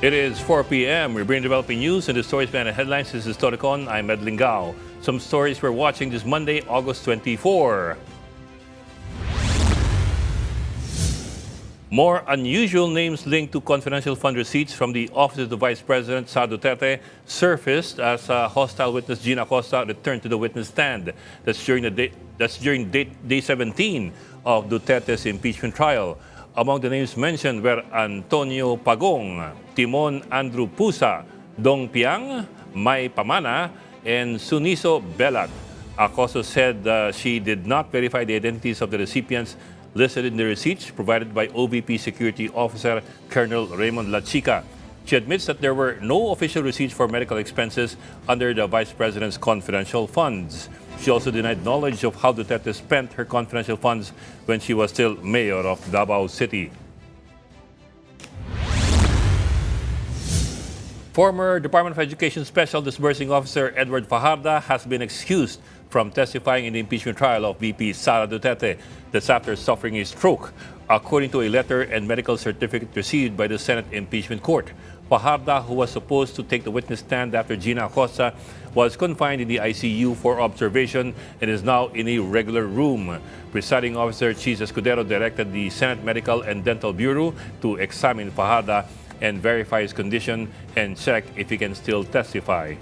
It is 4 p.m. We bring developing news and the stories behind the headlines. This is Toricon. I'm Ed Lingao. Some stories we're watching this Monday, August 24. More unusual names linked to confidential fund receipts from the Office of the Vice President, Sara Duterte, surfaced as hostile witness Gina Acosta returned to the witness stand. That's during day 17 of Duterte's impeachment trial. Among the names mentioned were Antonio Pagong, Timon Andrew Pusa, Dong Piang, Mai Pamana, and Suniso Belat. Acosta said she did not verify the identities of the recipients listed in the receipts provided by OVP Security Officer Colonel Raymond La Chica. She admits that there were no official receipts for medical expenses under the Vice President's confidential funds. She also denied knowledge of how Duterte spent her confidential funds when she was still mayor of Davao City. Former Department of Education Special Disbursing Officer Edward Fajarda has been excused from testifying in the impeachment trial of VP Sara Duterte. That's after suffering a stroke, according to a letter and medical certificate received by the Senate Impeachment Court. Fajarda, who was supposed to take the witness stand after Gina Acosta, was confined in the ICU for observation and is now in a regular room. Presiding Officer Cheese Escudero directed the Senate Medical and Dental Bureau to examine Fajarda and verify his condition and check if he can still testify.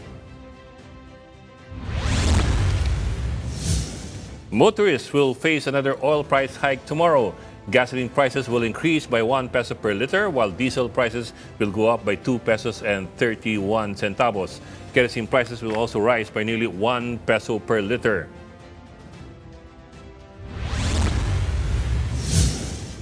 Motorists will face another oil price hike tomorrow. Gasoline prices will increase by 1 peso per liter, while diesel prices will go up by 2 pesos and 31 centavos. Kerosene prices will also rise by nearly 1 peso per liter.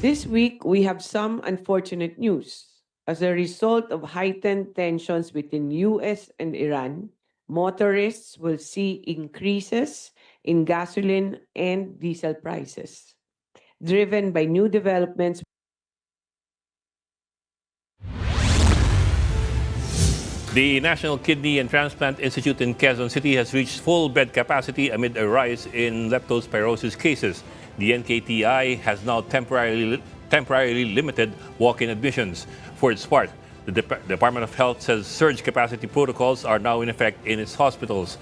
This week, we have some unfortunate news. As a result of heightened tensions between US and Iran, motorists will see increases in gasoline and diesel prices, driven by new developments. The National Kidney and Transplant Institute in Quezon City has reached full bed capacity amid a rise in leptospirosis cases. The NKTI has now temporarily limited walk-in admissions. For its part, the Department of Health says surge capacity protocols are now in effect in its hospitals.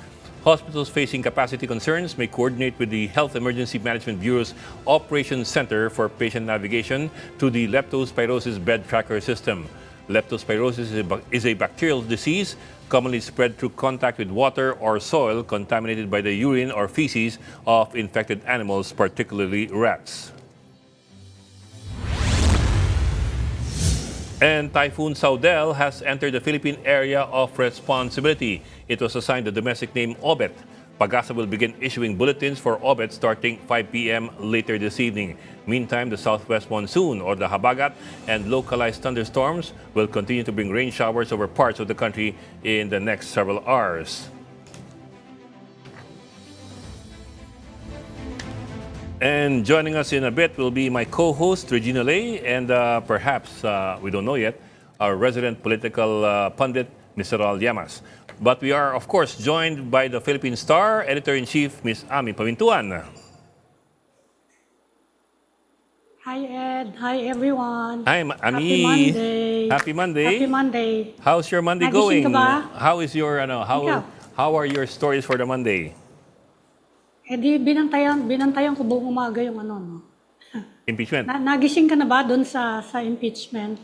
Hospitals facing capacity concerns may coordinate with the Health Emergency Management Bureau's Operations Center for Patient Navigation to the leptospirosis bed tracker system. Leptospirosis is a bacterial disease commonly spread through contact with water or soil contaminated by the urine or feces of infected animals, particularly rats. And Typhoon Saudel has entered the Philippine area of responsibility. It was assigned the domestic name Obet. Pagasa will begin issuing bulletins for Obet starting 5 p.m. later this evening. Meantime, the southwest monsoon or the Habagat and localized thunderstorms will continue to bring rain showers over parts of the country in the next several hours. And joining us in a bit will be my co-host, Regina Lay, and perhaps, we don't know yet, our resident political pundit, Mr. Raul Llamas. But we are, of course, joined by the Philippine Star Editor-in-Chief, Ms. Ami Pamintuan. Hi, Ed. Hi, everyone. Hi, Ami. Happy Monday. Happy Monday. Happy Monday. How's your Monday Nagising going? ka ba? How is your, Ikaw? how are your stories for the Monday? Eh di, binantayan ko buong umaga yung ano, no? Impeachment. Nagising ka na ba doon sa impeachment?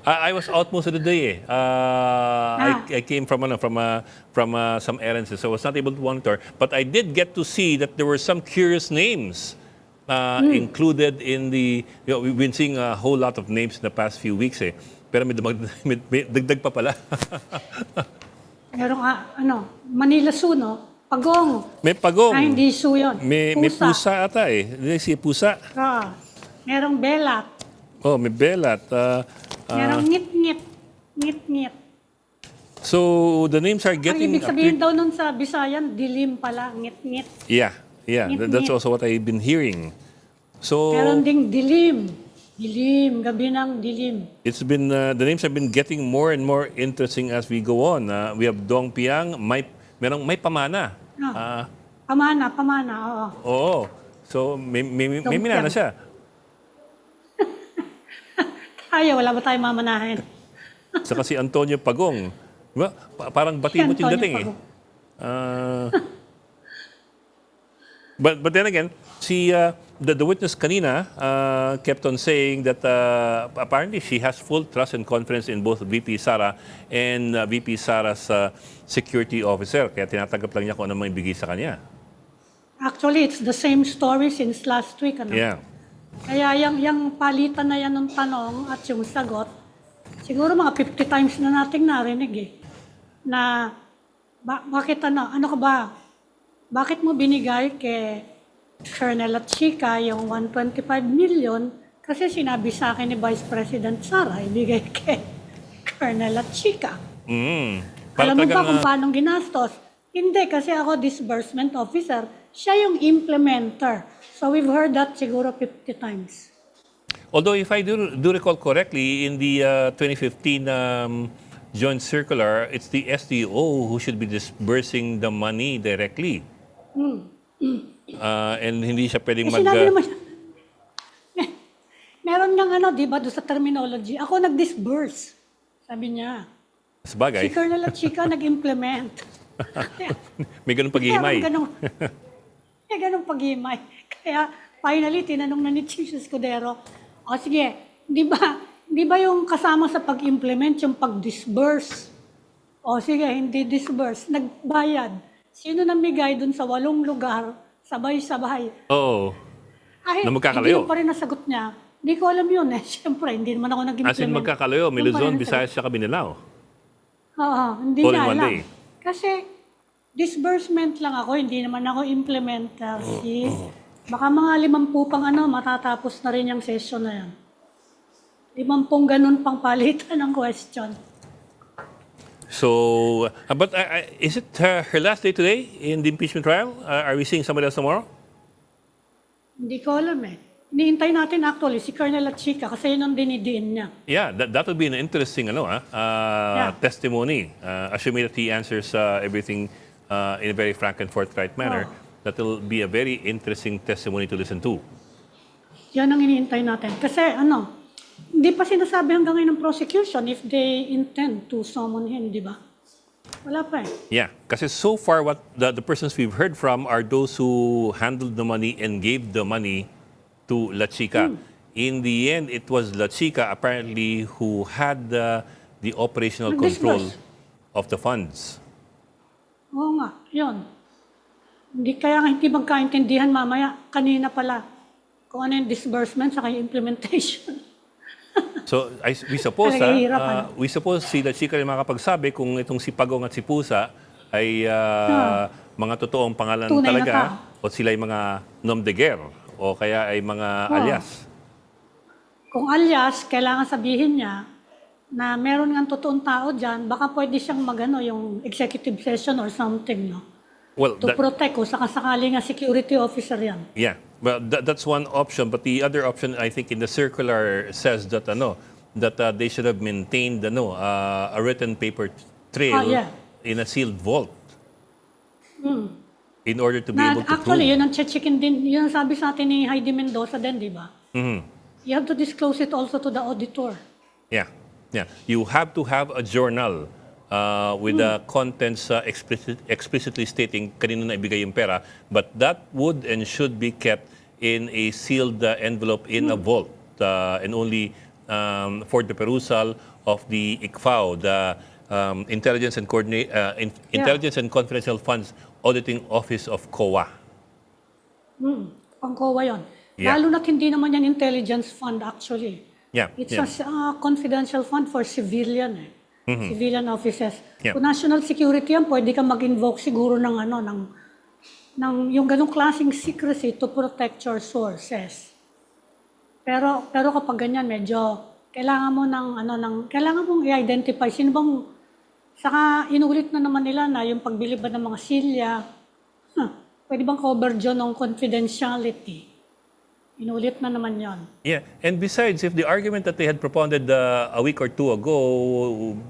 I was out most of the day. I came from some errands, so I was not able to monitor. But I did get to see that there were some curious names included in the. We've been seeing a whole lot of names in the past few weeks, eh. Pero may dagdag pa pala. Merong Manila Zoo, no? Pagong. May pagong. Hindi zoo yun. May pusa ata eh. Si pusa. Merong belat. Oh, may belat. Merong ngit-ngit. Ngit-ngit. So the names are Ang getting. ibig sabihin daw nun sa Bisayan, dilim pala, ngit-ngit. Yeah. Ngit-ngit. That's also what I've been hearing. So Meron ding dilim. Dilim, gabi ng dilim. it's been the names have been getting more and more interesting as we go on. We have Dong Piang, merong may Pamana. Pamana, oo. Oo. So may minana siya. Tayo, wala ba tayong mamanahin? Saka si Antonio Pagong. Diba? Parang batibot yung Antonio dating eh. Pagong. Ah, but then again, the witness kanina kept on saying that apparently she has full trust and confidence in both VP Sara and VP Sara's security officer. Kaya tinatanggap lang niya kung ano may bigay sa kanya. Actually, it's the same story since last week. Ano? Yeah. Kaya yung palitan na yan ng tanong at yung sagot, siguro mga 50 times na nating narinig eh. Na, bakit ano ka ba? Bakit mo binigay kay Colonel Chika yung 125 million? Kasi sinabi sa akin ni Vice President Sara, ibigay kay Colonel Chika. Mm. Alam mo ba Talagang, kung paano ginastos? Hindi, kasi ako disbursement officer. Siya yung implementer. So we've heard that siguro 50 times. although if I do recall correctly, in the 2015 joint circular, it's the SDO who should be disbursing the money directly. And hindi siya pwedeng Eh, sinabi naman siya, meron ng ano, di ba, doon sa terminology, ako nag-disburse. Sabi niya. Si sabagay, Colonel Chika nag-implement. may ganun paghihimay. May ganong paghimay. Kaya finally, tinanong na ni Chief Escudero, o sige, di ba yung kasama sa pag-implement yung pag-disburse? O sige, hindi disburse, nagbayad. Sino namigay dun sa 8 lugar, sabay-sabay? Oo. Ay, Na magkakalayo. hindi pa rin nasagot niya. Hindi ko alam yun eh. Siyempre, hindi naman ako nag-implement. As in magkakalayo, may Doon pa rin Luzon, nasagot. Visayas, saka Mindanao. Oo, hindi All in niya one alam. day. Kasi disbursement lang ako, hindi naman ako implementer. Sis. Baka mga 50 pang matatapos na rin yung session na yan. 50 ganun pang palitan ng question. So, but is it her last day today in the impeachment trial? Are we seeing somebody else tomorrow? Hindi ko alam eh. Iniintay natin actually si Colonel Chika kasi yun ang dinidiin niya. Yeah, that would be an interesting testimony. Assuming that he answers everything in a very frank and forthright manner, that will be a very interesting testimony to listen to. Yan ang iniintay natin. Kasi hindi pa sinasabi hanggang ngayon ng prosecution if they intend to summon him, di ba? Wala pa eh. Yeah, kasi so far what the persons we've heard from are those who handled the money and gave the money to La Chica. In the end, it was La Chica apparently who had the operational control Nag-disburse. of the funds. Oo nga, yun. Hindi magkaintindihan mamaya, kanina pala, kung ano yung disbursement sa yung implementation. So we suppose Nahihirapan. we suppose si La Chica rin makapagsabi kung itong si Pagong at si Pusa ay mga totoong pangalan Tunay na talaga tao. o sila ay mga nom de guerre o kaya ay mga alias. Kung alias, kailangan sabihin niya na meron ng totoong tao dyan, baka pwede siyang yung executive session or something, no? Well, To protect kung sakasakali nga security officer yan. yeah, well, that's one option. But the other option, I think, in the circular says that they should have maintained a written paper trail Yeah. in a sealed vault in order to be Na, able to actually, prove. yun ang chicken din, yun ang sabi sa atin ni Heidi Mendoza din, di ba? Mhm. You have to disclose it also to the auditor. Yeah, yeah. You have to have a journal with the contents explicitly stating kanino na ibigay yung pera, but that would and should be kept in a sealed envelope in a vault and only for the perusal of the ICFAO, the Intelligence and Intelligence and Confidential Funds Auditing Office of COA. Pang-COA yun. Yeah. Lalo na't hindi naman yan intelligence fund actually. Yeah, It's yeah. a confidential fund for civilian civilian offices. Yeah. Kung national security yan, pwede ka mag-invoke siguro ng yung ganong klaseng secrecy to protect your sources. Pero kapag ganyan, medyo kailangan mo kailangan mong i-identify sino bang, saka inulit na naman nila na yung pagbili ba ng mga silya, pwede bang cover dyan ng confidentiality? Inulit na naman yon. Yeah, and besides, if the argument that they had propounded a week or two ago,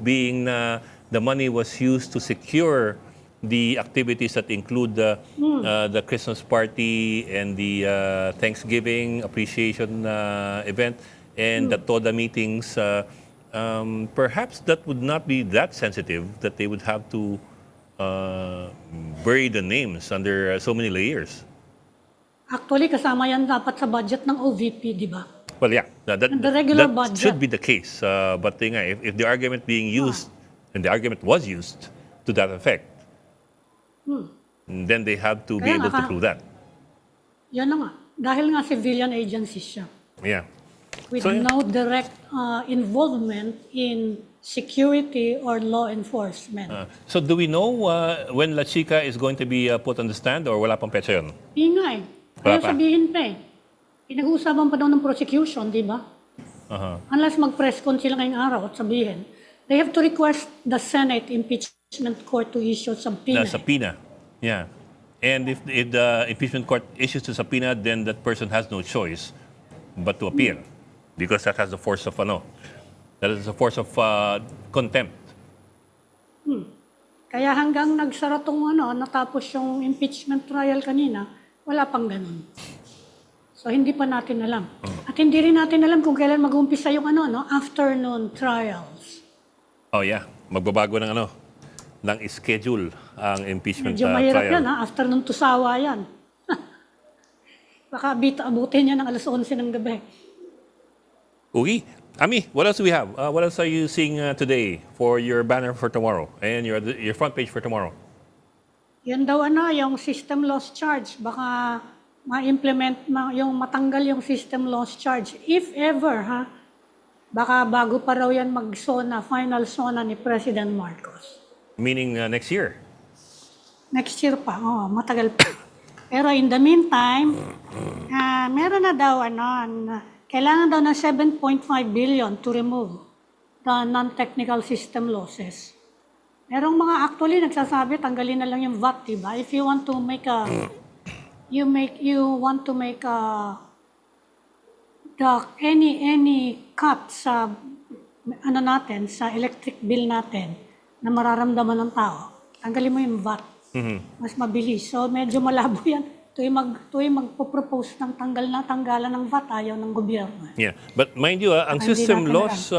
being the money was used to secure the activities that include the Christmas party and the Thanksgiving appreciation event, and the TODA meetings, perhaps that would not be that sensitive that they would have to bury the names under so many layers. Actually, kasama yan dapat sa budget ng OVP, di ba? Well, yeah, The regular that budget. should be the case. But if the argument being used, and the argument was used to that effect, then they have to be Kaya able to nga, prove that. Yan na nga. Dahil nga civilian agencies siya. Yeah. With So, yeah. no direct involvement in security or law enforcement. So do we know when La Chica is going to be put on the stand or wala pang petsa yun? Ingay. Wala Kaya pa. sabihin pa eh. Pinag-uusapan pa daw ng prosecution, di ba? Uh-huh. Unless mag-press con sila ngayong araw at sabihin, they have to request the Senate Impeachment Court to issue subpoena. The subpoena. Yeah. And if the impeachment court issues the subpoena, then that person has no choice but to appear. Because that has the force of that is the force of contempt. Kaya hanggang nagsara tong natapos yung impeachment trial kanina, wala pang ganun. So hindi pa natin alam. At hindi rin natin alam kung kailan mag-umpisa yung afternoon trials. Oh yeah, magbabago ng ng schedule ang impeachment Medyo mahirap trial. yan afternoon to sawa yan. Baka abutin yan ng alas 11 ng gabi. Ugi, Ami, what else do we have? What else are you seeing today for your banner for tomorrow and your front page for tomorrow? Yan daw yung system loss charge. Baka ma-implement, yung matanggal yung system loss charge. If ever, baka bago pa raw yan final SONA ni President Marcos. Meaning next year. Next year pa, matagal pa. Pero in the meantime, meron na daw kailangan daw ng 7.5 billion to remove the non-technical system losses. Merong mga actually nagsasabi tanggalin na lang yung VAT, diba? If you want to make any cut sa natin sa electric bill natin na mararamdaman ng tao, tanggalin mo yung VAT. Mas mabilis. So medyo malabo yan. Tuwing magpo-propose ng tanggalan ng VAT, ayaw ng gobyerno. Yeah, but mind you, ang Hindi system natin loss,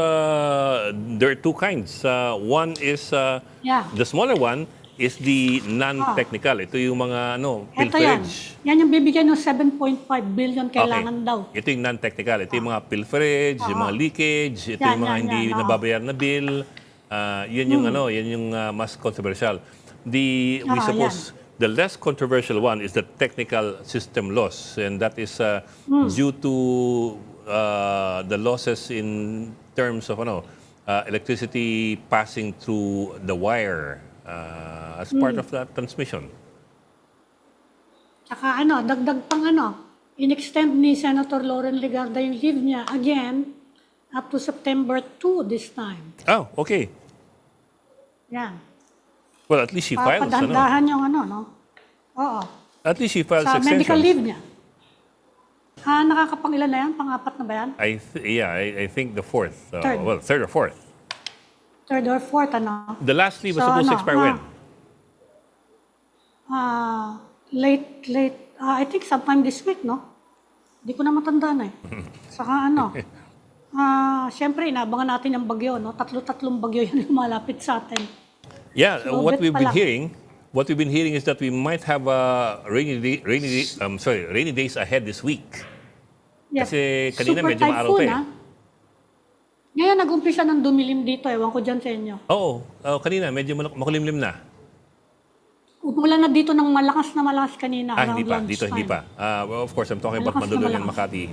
there are two kinds. One is, Yeah. the smaller one is the non-technical. Ito yung mga Ito yan. pilferage. Yan yung bibigyan ng 7.5 billion kailangan daw. Ito yung non-technical. Ito yung mga pilferage, yung mga leakage, ito Yan, yung mga yan, hindi yan, nababayar na bill. Yun yung yan yung mas controversial. We suppose the less controversial one is the technical system loss, and that is due to the losses in terms of electricity passing through the wire as part of that transmission. Tsaka dagdag pang in-extend ni Senator Lauren Legarda yung leave niya again up to September 2 this time. Oh, okay. Yan. Well, at least she files. Papadandahan yung no? Oo. At least she files Sa medical extensions. leave niya. Nakakapangilan na yan? Pang-apat na ba yan? I think the fourth. Third. Well, third or fourth. Third or fourth, The last leave was So, supposed to expire when? Late, I think sometime this week, no? Hindi ko na matandaan eh. Saka siyempre, inabangan natin yung bagyo, no? Tatlong bagyo yung lumalapit sa atin. Yeah, So, what bet we've pa been lang. hearing is that we might have rainy days ahead this week. Yes. Kasi kanina Super medyo maaraw pa typhoon, Ngayon, nag-umpisa ng dumilim dito. Ewan ko dyan sa inyo. Oo, kanina medyo makulimlim na. Umulan na dito ng malakas kanina. Hindi pa. around Dito hindi lunchtime. pa. Well, of course, I'm talking about Malakas na Mandaluyong and malakas. Makati.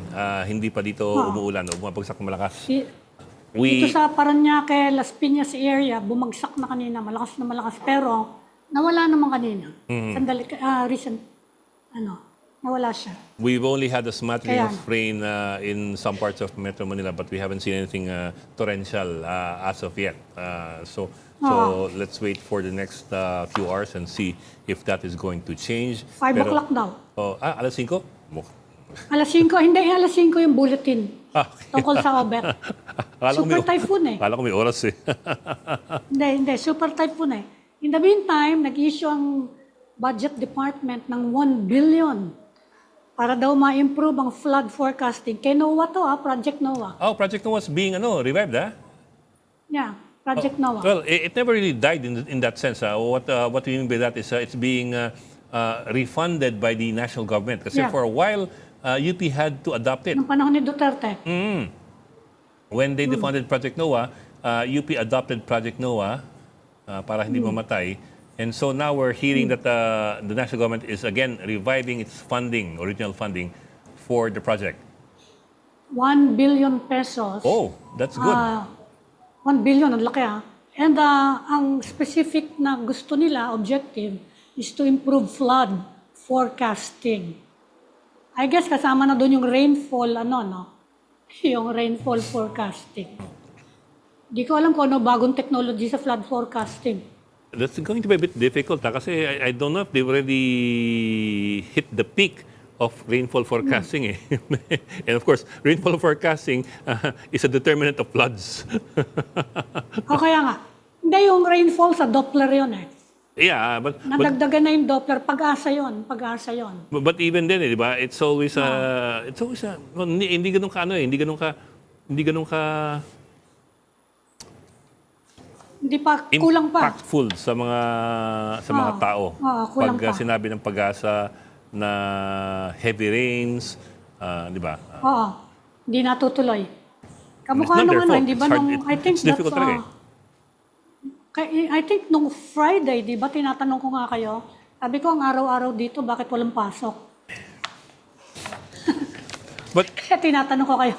Hindi pa dito umuulan o bumabagsak ng malakas. Dito sa Parañaque, Las Piñas area, bumagsak na kanina, malakas na malakas. Pero, nawala naman kanina. Sandali, recent, nawala siya. We've only had a smattering Kaya of rain in some parts of Metro Manila, but we haven't seen anything torrential as of yet. So let's wait for the next few hours and see if that is going to change. 5 o'clock daw. Alas 5? Alas 5, hindi, alas 5 yung bulletin. Okay. Tungkol sa Obet. Super typhoon eh. Kala ko may oras eh. Hindi, super typhoon eh. In the meantime, nag-issue ang budget department ng 1 billion para daw ma-improve ang flood forecasting. Kay NOAA to, Project NOAA. Oh, Project Noah was being revived, ah? Yeah, Project NOAA. Well, it never really died in that sense. What we mean by that is it's being refunded by the national government. Kasi Yeah. for a while, UP had to adopt it. Nung panahon ni Duterte. When they defunded Project Noah, UP adopted Project Noah para hindi mamatay. And so now we're hearing that the national government is again reviving its funding, original funding, for the project. 1 billion pesos. Oh, that's good. 1 billion, ang laki And ang specific na gusto nila, objective, is to improve flood forecasting. I guess kasama na doon yung rainfall, yung rainfall forecasting. Di ko alam kung ano bagong technology sa flood forecasting. That's going to be a bit difficult kasi I don't know if they've already hit the peak of rainfall forecasting. And of course, rainfall forecasting is a determinant of floods. O kaya nga, hindi yung rainfall sa Doppler yun Yeah, but Nadagdagan na yung Doppler, pag-asa yun. but even then, di ba? It's always well, hindi ganun ka hindi ganun ka Hindi pa, kulang pa. impactful sa mga tao. kulang Pag pa. sinabi ng pag-asa na heavy rains, di ba? Oo, hindi natutuloy. It's Kamukha not nung their fault. di ba It's hard. nung, I think It's difficult talaga I think nung Friday, di ba, tinatanong ko nga kayo, sabi ko ang araw-araw dito, bakit walang pasok? But Kaya tinatanong ko kayo,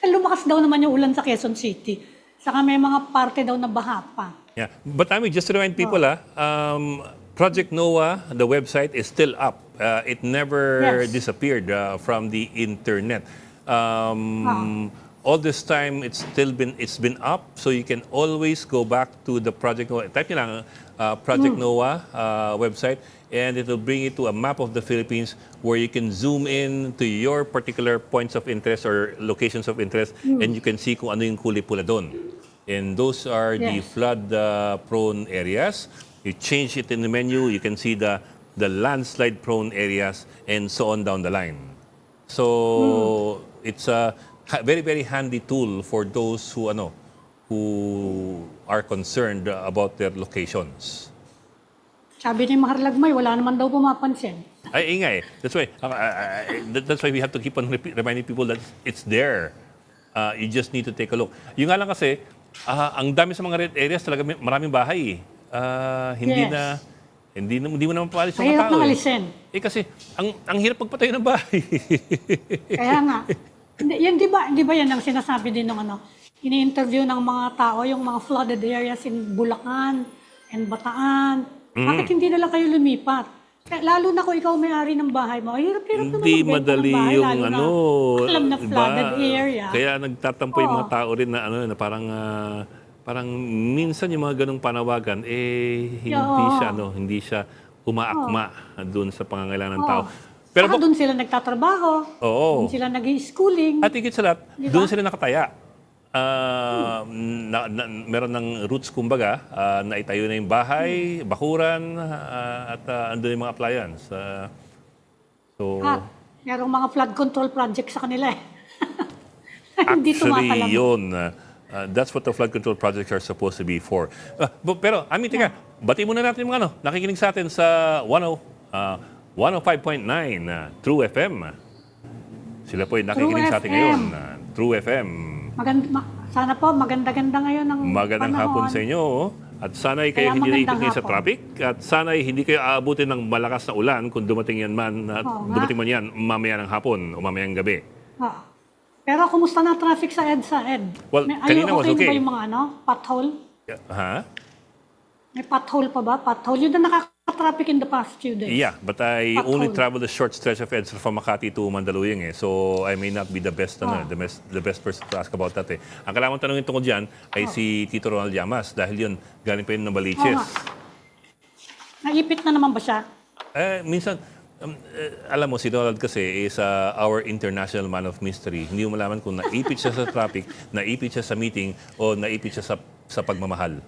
lumakas daw naman yung ulan sa Quezon City. Saka may mga parte daw na baha pa. yeah, but I mean, just to remind people, Project Noah, the website is still up. It never Yes. disappeared from the internet. All this time, it's been up, so you can always go back to the Project Noah. Type nyo lang Project Noah website, and it will bring you to a map of the Philippines where you can zoom in to your particular points of interest or locations of interest, and you can see kung ano yung kulay pula doon. And those are the Yes. flood-prone areas. You change it in the menu, you can see the landslide-prone areas, and so on down the line. So it's a very, very handy tool for those who are concerned about their locations. Sabi ni Maharlagmay, wala naman daw pumapansin. Ay, ingay. That's why we have to keep on reminding people that it's there. You just need to take a look. Yung nga lang kasi, ang dami sa mga red areas talaga maraming bahay. Hindi Yes. hindi mo naman paalis yung mga Mahirap tao. nang alisin. Kasi ang hirap magpatayo ng bahay. Kaya nga. Yan, di ba yan ang sinasabi din ng ini-interview ng mga tao, yung mga flooded areas in Bulacan and Bataan. Bakit hindi na lang kayo lumipat? Lalo na kung ikaw may-ari ng bahay mo, hirap-hirap naman Hindi magbenta madali ng bahay, yung lalo na alam na flooded area. Kaya nagtatampo yung mga tao rin na na parang minsan yung mga ganong panawagan hindi siya umaakma doon sa pangangailangan ng tao. Pero doon sila nagtatrabaho, Oo. doon sila nag-schooling. At higit sa lahat, Di ba? doon sila nakataya. Meron ng roots, kumbaga, na itayo na yung bahay, bakuran, at andun yung mga appliance. At merong mga flood control project sa kanila Hindi Actually, tumatalab. yun. That's what the flood control projects are supposed to be for. Pero, teka, batiin muna natin yung mga nakikinig sa atin sa 105.9 True FM. Sila po ay nakikinig sa atin True ngayon. FM. True FM. Sana po, maganda-ganda ngayon ang Magandang panahon. hapon sa inyo. At sana'y kayo Kaya hindi naipit magandang ngayon sa hapon. traffic. At sana'y hindi kayo aabutin ng malakas na ulan kung dumating man yan mamaya ng hapon o mamayang gabi. Pero kumusta na traffic sa EDSA, Well, kanina was okay. na ba yung mga pothole? Ha? May pothole pa ba? Pothole. Yun na nakaka-traffic in the past few days. Yeah, but I Pothole. only traveled a short stretch of EDSA from Makati to Mandaluyong so I may not be the best the best person to ask about that Ang kailangan tanongin tungkol diyan ay si Tito Ronald Llamas dahil yun galing pa yun ng Baliches. Naipit na naman ba siya? Minsan alam mo si Donald kasi is our international man of mystery. Hindi mo malaman kung naipit siya sa traffic, naipit siya sa meeting o naipit siya sa pagmamahal.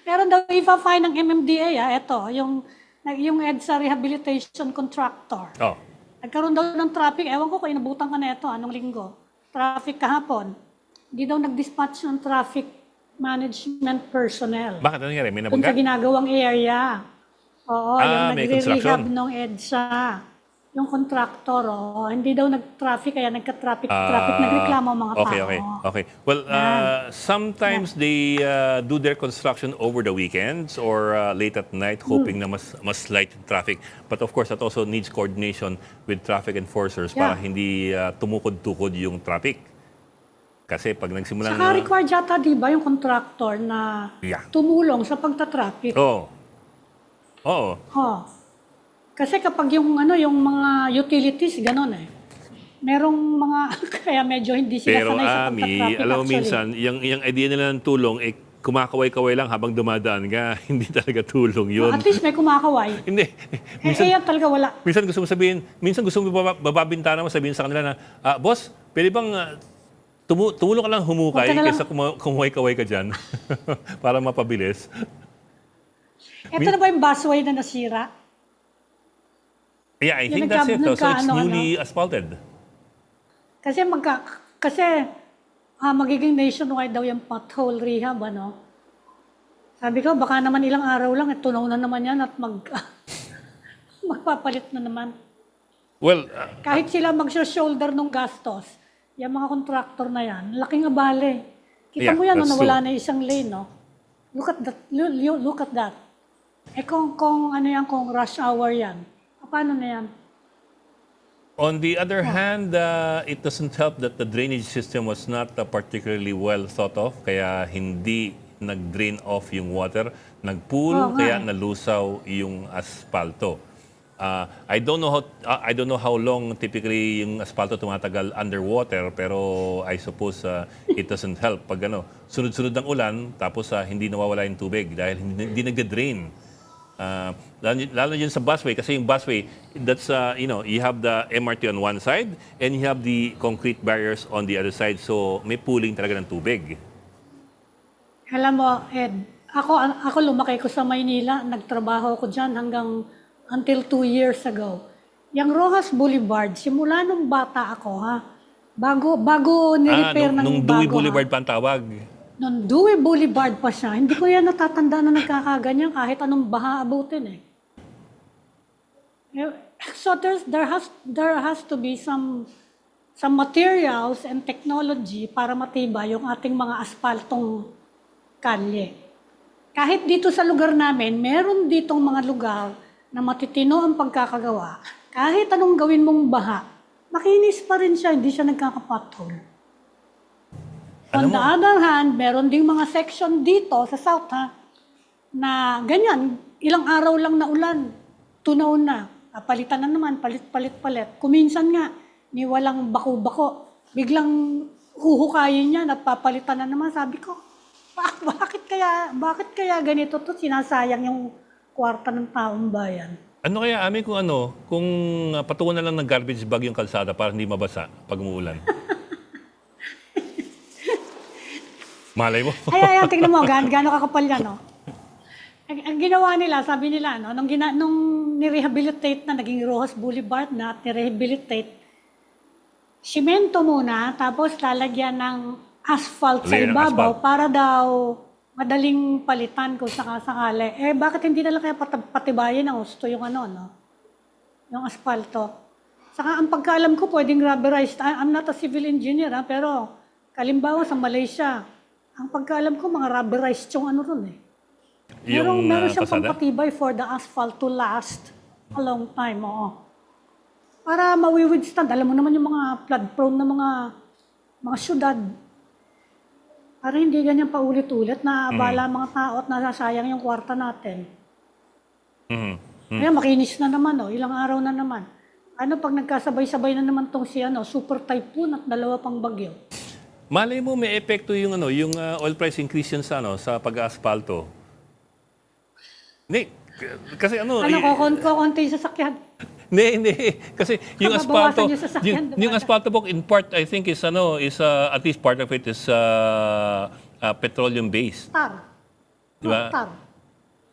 Meron daw ipa-fine ng MMDA, ito, yung Yung EDSA rehabilitation contractor. Oh. Nagkaroon daw ng traffic. Ewan ko kung inabutan ka na ito, anong linggo. Traffic kahapon. Hindi daw nag-dispatch ng traffic management personnel. Bakit ano nangyari? May Kung sa nabangga? ginagawang area. Oo, yung May nagre-rehab construction. ng EDSA. Yung contractor, hindi daw nag-traffic, kaya nagka-traffic, nagreklamo ang mga Okay, tao. okay. Well, sometimes they do their construction over the weekends or late at night, hoping na mas light yung traffic. But of course, that also needs coordination with traffic enforcers para Yeah. hindi tumukod-tukod yung traffic. Kasi pag nagsimulan Saka required yata, di ba, yung contractor na Yeah. tumulong sa pagta-traffic. Oo. Oo. Oh. Kasi kapag yung yung mga utilities ganon merong mga kaya medyo hindi sila Pero sanay sa Ami, pagta-traffic alam mo actually. minsan, yung idea nila ng tulong, kumakaway-kaway lang habang dumadaan ka. Hindi talaga tulong yun. At least may kumakaway. Hindi. Yan talaga wala. Minsan gusto mo sabihin, minsan gusto mo bababintana mo, sabihin sa kanila na, boss, pwede bang tumulong ka lang humukay Huwag ka na lang- kaysa kumuhay-kaway ka dyan para mapabilis. Ito na ba yung busway na nasira? Yeah, I Yung think that's it. So it's nagka- newly asphalted. Kasi magiging nationwide daw yung pothole rehab, Sabi ko, baka naman ilang araw lang, tunaw na naman yan at magpapalit na naman. Well, Kahit sila mag-shoulder ng gastos, yung mga contractor na yan, laking abale. Kita Yeah, mo yan, that's nawala true. na isang lane, Look at that. Look at that. Kung kung rush hour yan, paano na yan? on the other hand, it doesn't help that the drainage system was not particularly well thought of, kaya hindi nag-drain off yung water, nagpool, Oo nga kaya eh. nalusaw yung aspalto. I don't know how long typically yung aspalto tumatagal underwater, pero I suppose it doesn't help pag sunod-sunod ng ulan tapos hindi nawawala yung tubig dahil hindi nagde-drain. Lalo yun sa busway kasi yung busway, that's you have the MRT on one side and you have the concrete barriers on the other side, so may pooling talaga ng tubig. Alam mo, Ed, ako lumaki ko sa Maynila, nagtrabaho ko dyan until 2 years ago. Yung Rojas Boulevard, simula nung bata ako, bago ni-repair ng Nung bago. Dewey Boulevard pa ang tawag. Nung Dewey Boulevard pa siya, hindi ko yan natatanda na nagkakaganyan kahit anong baha abutin So there has to be some materials and technology para matibay yung ating mga aspaltong kalye. Kahit dito sa lugar namin, meron ditong mga lugar na matitino ang pagkakagawa. Kahit anong gawin mong baha, makinis pa rin siya, hindi siya nagkakapothole. On the other hand, meron ding mga section dito sa South na ganyan, ilang araw lang na ulan, tunaw na, palitan na naman, palit. Kuminsan nga, ni walang bako-bako, biglang huhukayin niya, napapalitan na naman. Sabi ko, bakit kaya ganito to, sinasayang yung kwarta ng taong bayan. Ano kaya amin kung patungan na lang ng garbage bag yung kalsada para hindi mabasa pag umuulan? Malay mo. Ay, tingnan mo, gaano kakapal yan, Ang ginawa nila, sabi nila, nung nirehabilitate na, naging Rojas Boulevard na, at nirehabilitate, simento muna, tapos lalagyan ng asphalt sa Layer ng ibabaw asphalt. para daw madaling palitan kung sakasakali. Bakit hindi nila kaya patibayin ang gusto yung yung asphalto? Saka ang pagkaalam ko, pwedeng rubberized. I'm not a civil engineer, pero kalimbawa sa Malaysia, ang pagkaalam ko, mga rubberized yung ron Meron siyang pasada? pampatibay for the asphalt to last a long time, Para mawi-withstand. Alam mo naman yung mga flood-prone na mga syudad. Para hindi ganyan paulit-ulit na abala mga tao at nasasayang yung kwarta natin. Kaya makinis na naman, ilang araw na naman. Pag nagkasabay-sabay na naman tong super typhoon at 2 pang bagyo. Malay mo may epekto yung oil price increase yan sa pag-aspalto. Hindi, kasi Kukunti yung sasakyan. Hindi. Kasi yung aspalto, Mababawasan yung sasakyan, yung diba? aspalto po, in part, I think is at least part of it is petroleum based. Tar. Diba? Tar.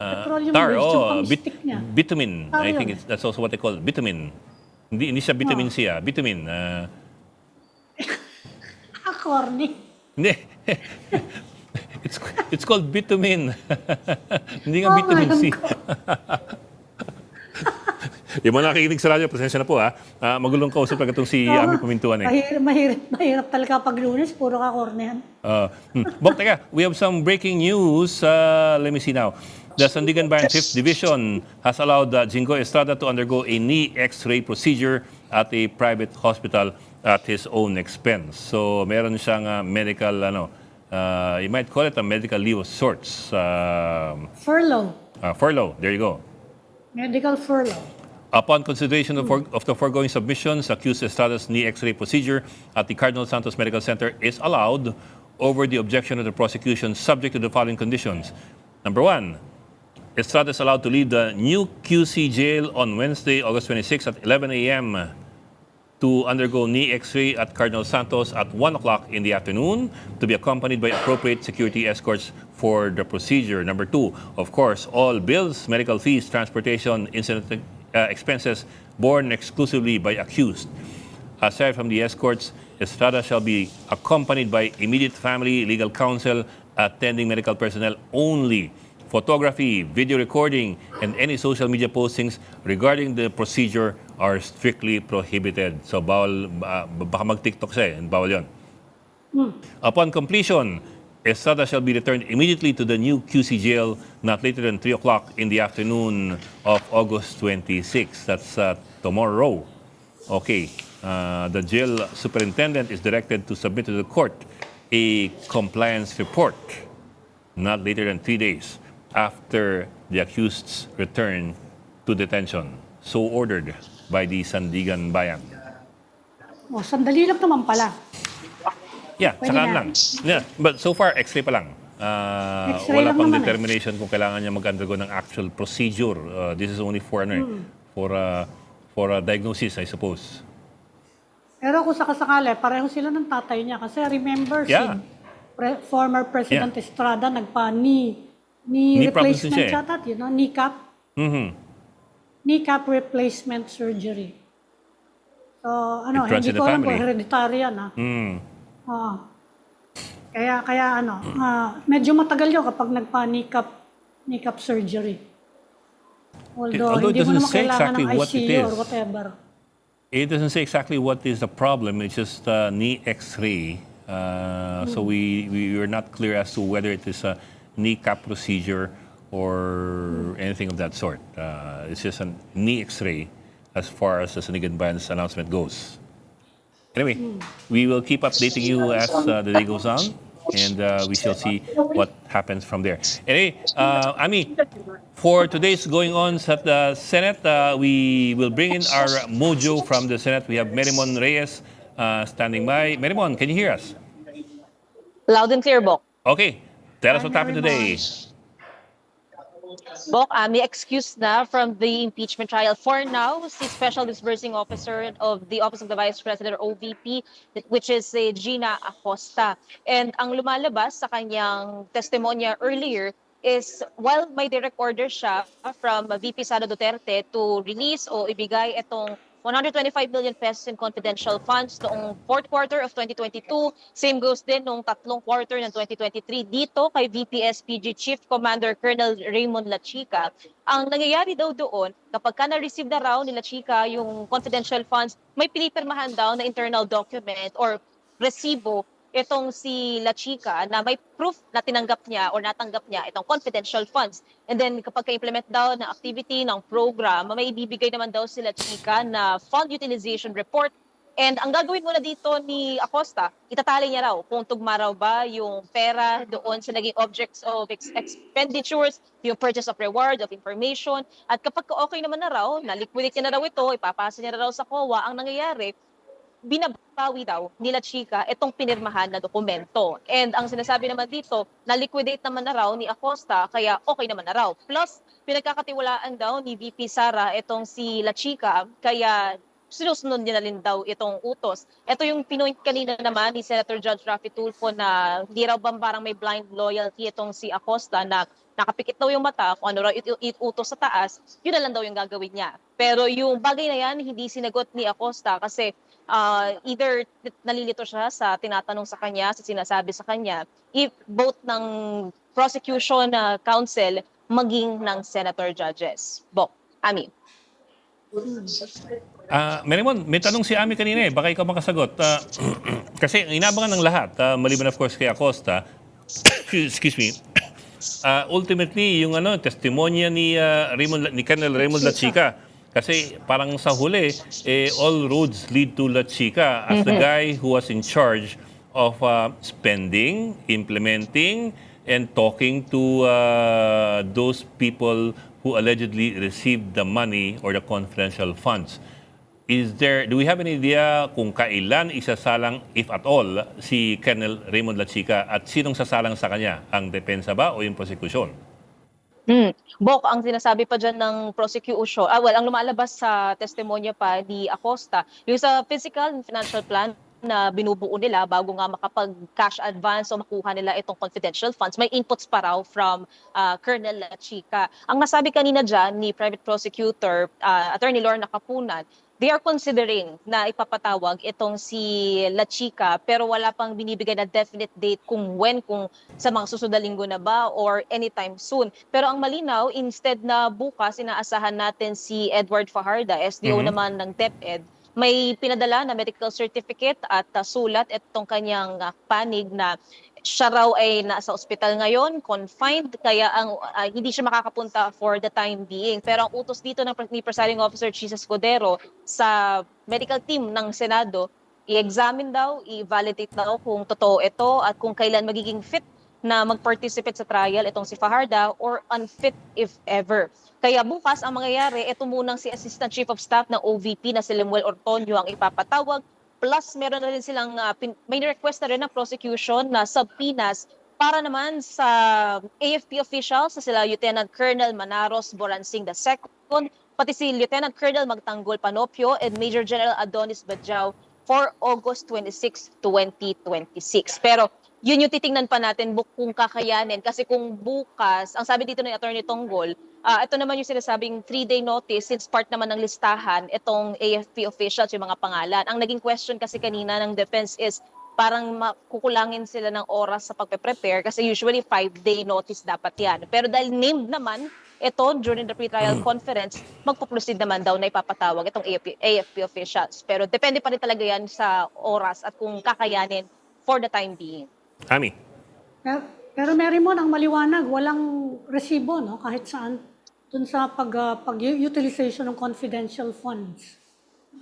Petroleum tar, base, yung oh, pang-stick niya. bitumen. Tar I think yun. that's also what they call bitumen. Hindi siya vitamin C, bitumen. Corny. Hindi. it's it's called bitumen. Hindi nga Oh, vitamin alam C. ko. Yung mga nakikinig sa radyo, pasensya na po ha. Magulong kausap talaga itong si Ami Pamintuan eh. Mahirap talaga pag Lunes, puro ka cornyan. Bok, teka, we have some breaking news. Let me see now. The Sandigan Bayan 5th Division has allowed Jingo Estrada to undergo a knee x-ray procedure at a private hospital at his own expense. So, meron siyang medical, you might call it a medical leave of sorts. Furlough. Furlough, there you go. Medical furlough. Upon consideration of the foregoing submissions, accused Estrada's knee x-ray procedure at the Cardinal Santos Medical Center is allowed over the objection of the prosecution subject to the following conditions. Number one, Estrada is allowed to leave the new QC jail on Wednesday, August 26 at 11 a.m. to undergo knee x-ray at Cardinal Santos at 1 o'clock in the afternoon to be accompanied by appropriate security escorts for the procedure. Number two, of course, all bills, medical fees, transportation, incident expenses borne exclusively by accused. Aside from the escorts, Estrada shall be accompanied by immediate family, legal counsel, attending medical personnel only. Photography, video recording, and any social media postings regarding the procedure are strictly prohibited. So, bawal, baka mag-TikTok siya bawal yon. Upon completion, Estrada shall be returned immediately to the new QC jail not later than 3 o'clock in the afternoon of August 26. That's tomorrow. Okay. The jail superintendent is directed to submit to the court a compliance report not later than 3 days after the accused's return to detention. So ordered by the Sandigan Bayan. Oh, sandali lang naman pala. Yeah, Pwede saka na. lang. Yeah, but so far, x-ray pa lang. X-ray Wala lang pang naman determination kung kailangan niya mag-undergo ng actual procedure. This is only for, for a diagnosis, I suppose. Pero kung sakasakali, pareho sila ng tatay niya. Kasi remember, Yeah. former President Estrada nagpa-knee problem din siya replacement eh. yata, kneecap. Mhm. Kneecap replacement surgery. So, It runs hindi in ko the alam kung family. hereditary yan, Mm. Oo. Kaya medyo matagal yun kapag nagpa-kneecap surgery. Although Although it hindi mo doesn't naman say kailangan exactly ng what it ICU or is. whatever. It doesn't say exactly what is the problem. It's just knee x-ray. So we are not clear as to whether it is a kneecap procedure or anything of that sort. It's just a knee x-ray as far as the Sandigan Bayan's announcement goes. Anyway, we will keep updating you as the day goes on, and we shall see what happens from there. Anyway, Ami, for today's going on at the Senate, we will bring in our mojo from the Senate. We have Merimon Reyes standing by. Merimon, can you hear us? Loud and clear, Bok. Okay, tell us what happened today. Bok, may excuse na from the impeachment trial. For now, si Special Disbursing Officer of the Office of the Vice President or OVP, which is si Gina Acosta. And ang lumalabas sa kanyang testimonya earlier is while may direct order siya from VP Sara Duterte to release o ibigay itong 125 million pesos in confidential funds noong fourth quarter of 2022. Same goes din noong tatlong quarter ng 2023 dito kay VP-SPG Chief Commander Colonel Raymond Lachica. Ang nangyayari daw doon, kapag ka na-receive na raw ni Lachica yung confidential funds, may pinipirmahan daw na internal document or resibo itong si Lachica na may proof na tinanggap niya or natanggap niya itong confidential funds. And then kapag ka-implement daw ng activity ng program, may ibibigay naman daw si Lachica na fund utilization report. And ang gagawin muna dito ni Acosta, itatali niya raw kung tugma raw ba yung pera doon sa naging objects of expenditures, yung purchase of reward, of information. At kapag okay naman na raw, na-liquidate niya na raw ito, ipapasa niya na raw sa COA, ang nangyayari, binabawi daw nila Chika itong pinirmahan na dokumento. And ang sinasabi naman dito, na-liquidate naman na raw ni Acosta, kaya okay naman na raw. Plus, pinagkakatiwalaan daw ni VP Sara itong si La Chica, kaya sinusunod niya na rin daw itong utos. Ito yung pinoint kanina naman ni Senator Judge Raffy Tulfo na hindi raw bang parang may blind loyalty itong si Acosta na nakapikit daw yung mata kung ano raw utos sa taas, yun na lang daw yung gagawin niya. Pero yung bagay na yan, hindi sinagot ni Acosta kasi either nalilito siya sa tinatanong sa kanya, sa sinasabi sa kanya, if both ng prosecution counsel maging ng senator judges. Bok, Ami. Merimon, may tanong si Ami kanina eh. Baka ikaw makasagot. Kasi ang inabangan ng lahat, maliban of course kay Acosta, excuse me, ultimately yung testimonya ni ni Colonel Raymond Lachica. Kasi parang sa huli, all roads lead to Lachica as the guy who was in charge of spending, implementing, and talking to those people who allegedly received the money or the confidential funds. Do we have any idea kung kailan isasalang, if at all, si Colonel Raymond Lachica at sinong sasalang sa kanya? Ang depensa ba o yung prosecution? Bok, ang sinasabi pa dyan ng prosecution, ang lumalabas sa testimonya pa ni Acosta, yung sa physical and financial plan na binubuo nila bago nga makapag-cash advance o makuha nila itong confidential funds, may inputs pa raw from Colonel Lachica. Ang nasabi kanina dyan ni Private Prosecutor Attorney Lorna Capunan, they are considering na ipapatawag itong si Lachica pero wala pang binibigay na definite date kung when, kung sa mga susunod na linggo na ba or anytime soon. Pero ang malinaw, instead na bukas, inaasahan natin si Edward Fajarda, SDO naman ng DepEd, may pinadala na medical certificate at sulat itong kanyang panig na siya raw ay nasa ospital ngayon, confined, kaya hindi siya makakapunta for the time being. Pero ang utos dito ni Presiding Officer Chis Escudero sa medical team ng Senado, i-examine daw, i-validate daw kung totoo ito at kung kailan magiging fit na mag-participate sa trial itong si Fajarda or unfit if ever. Kaya bukas ang mangyayari, ito munang si Assistant Chief of Staff ng OVP na si Lemuel Ortonio ang ipapatawag. Plus, meron na rin silang, may request na rin ng prosecution na subpoenas para naman sa AFP officials na sila Lieutenant Colonel Manaros Boransing II, pati si Lieutenant Colonel Magtanggol Panopio and Major General Adonis Badjao for August 26, 2026. Pero yun yung titingnan pa natin kung kakayanin. Kasi kung bukas, ang sabi dito ng Attorney Tonggol, ito naman yung sinasabing 3-day notice since part naman ng listahan itong AFP officials, yung mga pangalan. Ang naging question kasi kanina ng defense is parang kukulangin sila ng oras sa pagpe-prepare kasi usually 5-day notice dapat yan. Pero dahil named naman ito during the pre-trial conference, magpo-proceed naman daw na ipapatawag itong AFP officials. Pero depende pa rin talaga yan sa oras at kung kakayanin for the time being. Ami. Pero Marymon, ang maliwanag, walang resibo, no? Kahit saan, dun sa pag-utilization ng confidential funds.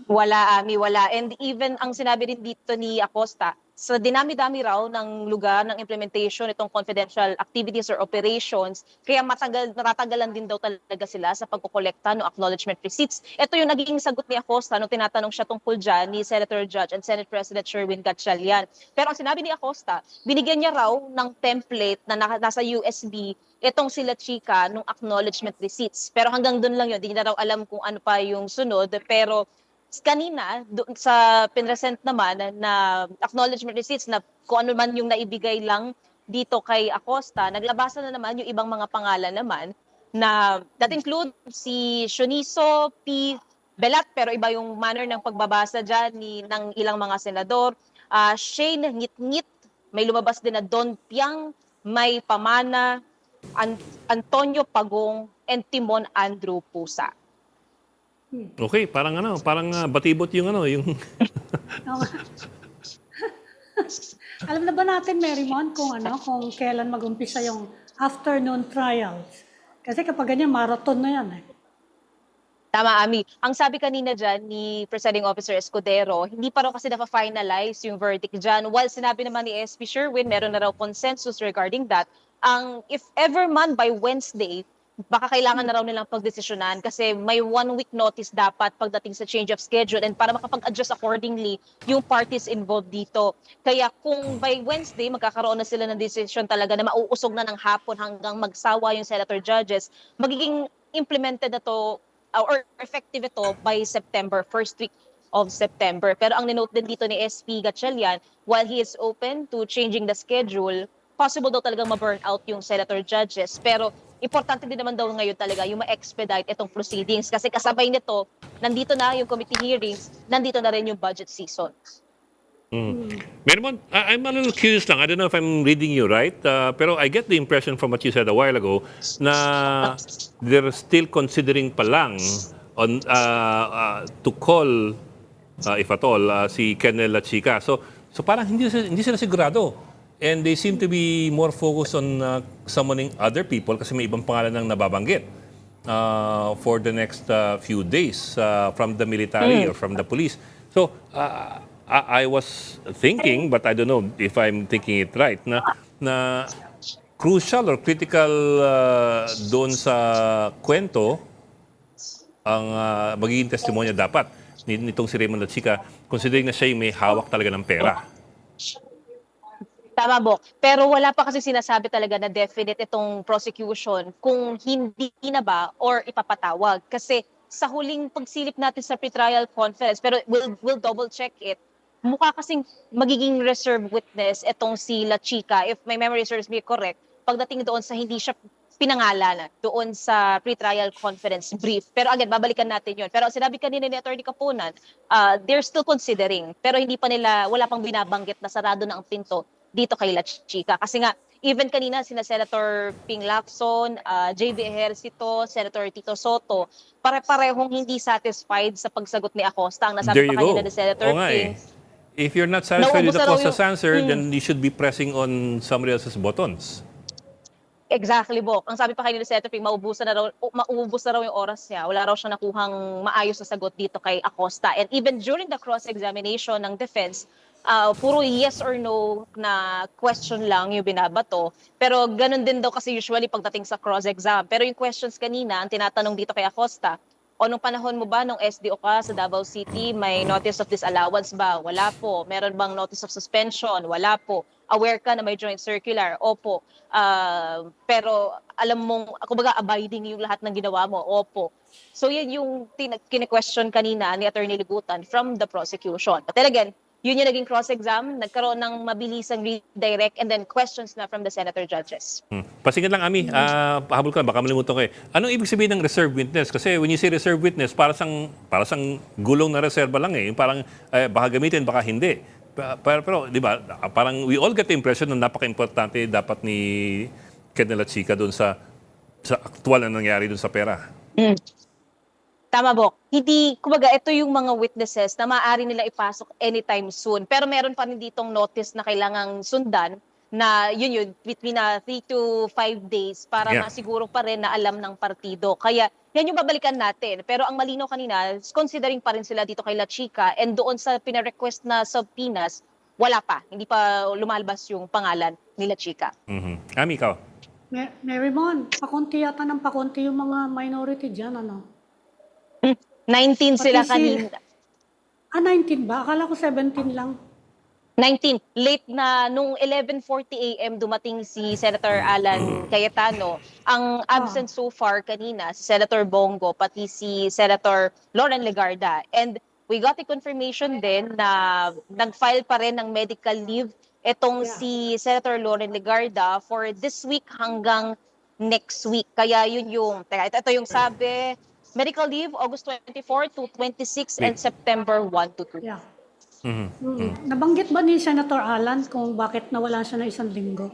Wala, Ami, wala. And even ang sinabi rin dito ni Acosta, sa dinami-dami raw ng lugar ng implementation itong confidential activities or operations, kaya natatagalan din daw talaga sila sa pagkukolekta ng acknowledgement receipts. Ito yung naging sagot ni Acosta nung tinatanong siya tungkol dyan ni Senator Judge and Senate President Sherwin Gatchalian. Pero ang sinabi ni Acosta, binigyan niya raw ng template na nasa USB itong si Lachica nung acknowledgement receipts. Pero hanggang doon lang yun, hindi na raw alam kung ano pa yung sunod. Pero kanina, sa pinresent naman na acknowledgement receipts na kung ano man yung naibigay lang dito kay Acosta, naglabasan na naman yung ibang mga pangalan naman na that include si Shoniso P. Belat, pero iba yung manner ng pagbabasa dyan ng ilang mga senador. Shane Ngit-Ngit, may lumabas din na Don Piang, may Pamana, Antonio Pagong, and Timon Andrew Pusa. Okay, parang batibot yung yung Alam na ba natin, Marymon, kung kailan mag-umpisa yung afternoon trials? Kasi kapag ganyan, marathon na yan eh. Tama, Ami. Ang sabi kanina dyan ni Presiding Officer Escudero, hindi pa raw kasi na-finalize yung verdict dyan. While sinabi naman ni SP Sherwin, meron na raw consensus regarding that. If ever man by Wednesday, baka kailangan na raw nilang pagdesisyonan kasi may 1 week notice dapat pagdating sa change of schedule and para makapag-adjust accordingly yung parties involved dito. Kaya kung by Wednesday, magkakaroon na sila ng decision talaga na mauusog na ng hapon hanggang magsawa yung senator judges, magiging implemented na to or effective ito by September first week. of September. Pero ang ninote din dito ni SP Gatchalian, while he is open to changing the schedule, possible daw talagang ma-burn out yung senator judges. Pero importante din naman daw ngayon talaga yung ma-expedite itong proceedings kasi kasabay nito, nandito na yung committee hearings, nandito na rin yung budget season. Mermon, I'm a little curious lang. I don't know if I'm reading you right, pero I get the impression from what you said a while ago na they're still considering pa lang on to call, if at all, si Kenel La Chica. So parang hindi sila sigurado. And they seem to be more focused on summoning other people kasi may ibang pangalan nang nababanggit for the next few days from the military or from the police. So, I was thinking, but I don't know if I'm thinking it right, na crucial or critical doon sa kwento ang magiging testimonya dapat nitong si Raymond La Chica, considering na siya yung may hawak talaga ng pera. Tama, Bok. Pero wala pa kasi sinasabi talaga na definite itong prosecution kung hindi na ba or ipapatawag. Kasi sa huling pagsilip natin sa pretrial conference, pero we'll double check it, mukha kasing magiging reserve witness itong si La Chica, if my memory serves me correct, pagdating doon sa hindi siya pinangalan doon sa pretrial conference brief. Pero again, babalikan natin yun. Pero sinabi kanina ni Atty. Kapunan, they're still considering. Pero hindi pa nila, wala pang binabanggit na sarado na ang pinto dito kay La Chica. Kasi nga, even kanina, sina Senator Ping Lacson, JB Ejercito, Senator Tito Soto, pare-parehong hindi satisfied sa pagsagot ni Acosta. Ang There nasabi you pa kanina go. ni Senator Oo nga Ping. If you're not satisfied with Naubos the na raw Acosta's yung- answer, then you should be pressing on somebody else's buttons. Exactly, Bok. Ang sabi pa kanina ni Senator Ping, mauubos na raw yung oras niya. Wala raw siyang nakuhang maayos na sagot dito kay Acosta. And even during the cross-examination ng defense, puro yes or no na question lang yung binabato. Pero ganun din daw kasi usually pagdating sa cross-exam. Pero yung questions kanina, ang tinatanong dito kay Acosta, o nung panahon mo ba, nung SDO ka sa Davao City, may notice of disallowance ba? Wala po. Meron bang notice of suspension? Wala po. Aware ka na may joint circular? Opo. Pero alam mong, kumbaga abiding yung lahat ng ginawa mo? Opo. So yan yung kine-question kanina ni Attorney Ligutan from the prosecution. But then again, yun yung naging cross-exam, nagkaroon ng mabilisang redirect and then questions na from the senator judges. Pasingkat lang, Ami. Pahabol ka, baka malimutan ko eh. Anong ibig sabihin ng reserve witness? Kasi when you say reserve witness, para sang gulong na reserba lang eh. Yung parang baka gamitin, baka hindi. Pero di ba, parang we all get the impression na napaka-importante dapat ni Kenel La Chica doon sa aktual na nangyari doon sa pera. Tama, Bok. Hindi, kumbaga, ito yung mga witnesses na maaari nila ipasok anytime soon. Pero meron pa rin ditong notice na kailangang sundan na yun, between 3 to 5 days para Yeah. masiguro pa rin na alam ng partido. Kaya yan yung babalikan natin. Pero ang malinaw kanina, considering pa rin sila dito kay La Chica and doon sa pina-request na subpoenas, wala pa. Hindi pa lumalabas yung pangalan ni La Chica. Ami, ikaw? Marymon, pakunti yata ng pakunti yung mga minority dyan, ano? 19 sila Pati si- kanina. 19 ba? Akala ko 17 lang. 19. Late na, nung 11:40 a.m. dumating si Senator Alan Cayetano. Ang absent so far kanina, si Senator Bongo, pati si Senator Loren Legarda. And we got the confirmation din na nag-file pa rin ng medical leave itong si Senator Loren Legarda for this week hanggang next week. Kaya yun yung, ito yung sabi, medical leave August 24 to 26 and September 1 to 2. Yeah. Nabanggit ba ni Senator Alan kung bakit nawala siya na 1 linggo?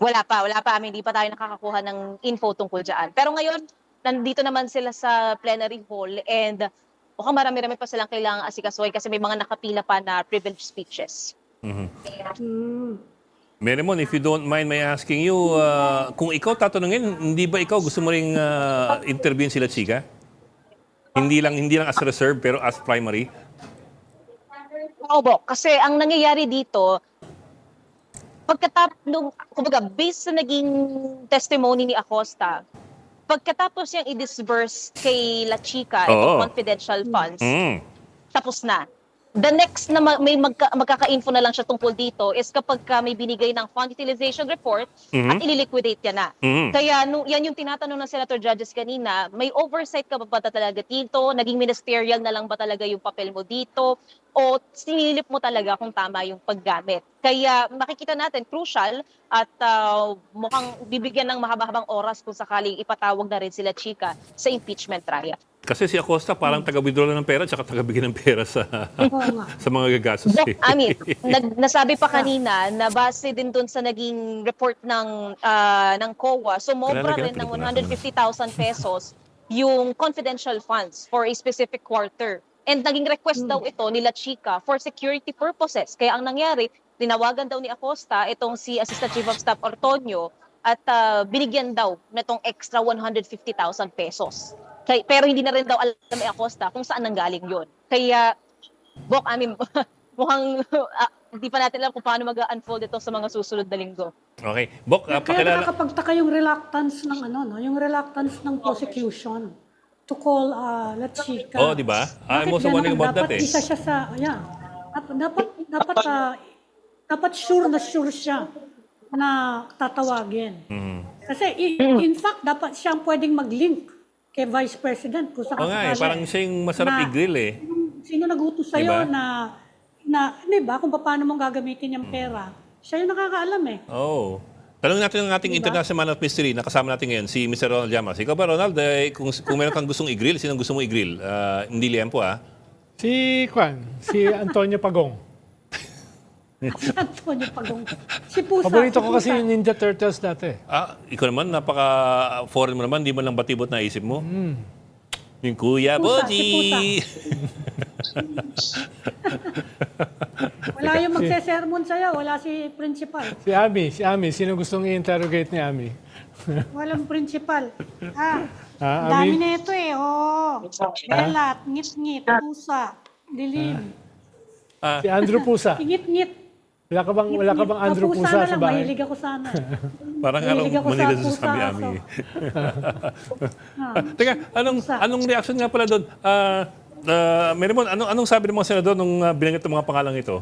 Wala pa. Hindi pa tayo nakakakuha ng info tungkol dyan. Pero ngayon, nandito naman sila sa plenary hall and mukhang marami-rami pa silang kailangang asikasuhin kasi may mga nakapila pa na privilege speeches. Meremon, if you don't mind my asking you, kung ikaw tatanungin, hindi ba ikaw gusto mo ring intervene sila Chica? Hindi lang as reserve pero as primary? Oo, Bok. Kasi ang nangyayari dito, kumbaga, based sa naging testimony ni Acosta, pagkatapos niyang i-disburse kay La Chica itong Oo. confidential funds, tapos na. The next na may magkaka-info na lang siya tungkol dito is kapag may binigay ng fund utilization report at ililiquidate yan na. Kaya yan yung tinatanong ng Senator Judges kanina, may oversight ka ba talaga dito? Naging ministerial na lang ba talaga yung papel mo dito? O sinilip mo talaga kung tama yung paggamit? Kaya makikita natin, crucial at mukhang bibigyan ng mahaba-habang oras kung sakaling ipatawag na rin sila Chika sa impeachment trial. Kasi si Acosta parang taga-withdraw lang ng pera at taga-bigyan ng pera sa Oo nga. sa mga gagastos. Doc, Ami, nasabi pa kanina na base din dun sa naging report ng COA, sumobra Lalagyan rin natin ng ito na. 150,000 pesos yung confidential funds for a specific quarter. And naging request daw ito nila Chika for security purposes. Kaya ang nangyari, tinawagan daw ni Acosta itong si Assistant Chief of Staff Ortonio at binigyan daw nitong extra 150,000 pesos. Pero hindi na rin daw alam ni Acosta kung saan nanggaling yun. Kaya, Bok, mukhang hindi pa natin alam kung paano mag-unfold ito sa mga susunod na linggo. Okay. Bok, Kaya pakilala. nakakapagtaka yung reluctance ng yung reluctance ng prosecution to call La Chica. Oh, di ba? I'm Bakit also wondering ganun? about that Dapat isa siya sa, dapat sure siya na tatawagin. Kasi in fact, dapat siyang pwedeng mag-link kay Vice President kung Oo nga eh, parang siya yung masarap i-grill eh. Sino nag-utos sa'yo Diba? na, di ba, kung paano mong gagamitin yung pera, siya yung nakakaalam eh. Oh. Tanong natin ang ating International Man of Mystery na kasama natin ngayon, si Mr. Ronald Llamas. Ikaw ba, Ronald, kung meron kang gustong i-grill, sino gusto mo i-grill? Hindi liempo, Si Antonio Pagong. Si Antonio Pagong. Si Pusa. Paborito si ko kasi Pusa. yung Ninja Turtles dati. Ikaw naman, napaka-foreign mo naman, di mo lang batibot na isip mo. Yung Kuya Pusa, Boji! Wala yung magsesermon sa'yo, wala si principal. Si Ami. Sino gustong i-interrogate ni Ami? Walang principal. Ami? Dami na ito eh. Belat, ngit-ngit, pusa, dilim. Si Andrew Pusa. Ngit-ngit. Wala ka bang Andrew Pusa Pusa na sa lang, bahay? mahilig ako sana. Parang araw Mahilig ako sa Manila sa pusa, sabi, Ami. aso. Teka, Pusa. anong reaction nga pala doon? Merimon, anong sabi ng mga senador nung binanggit ang mga pangalang ito?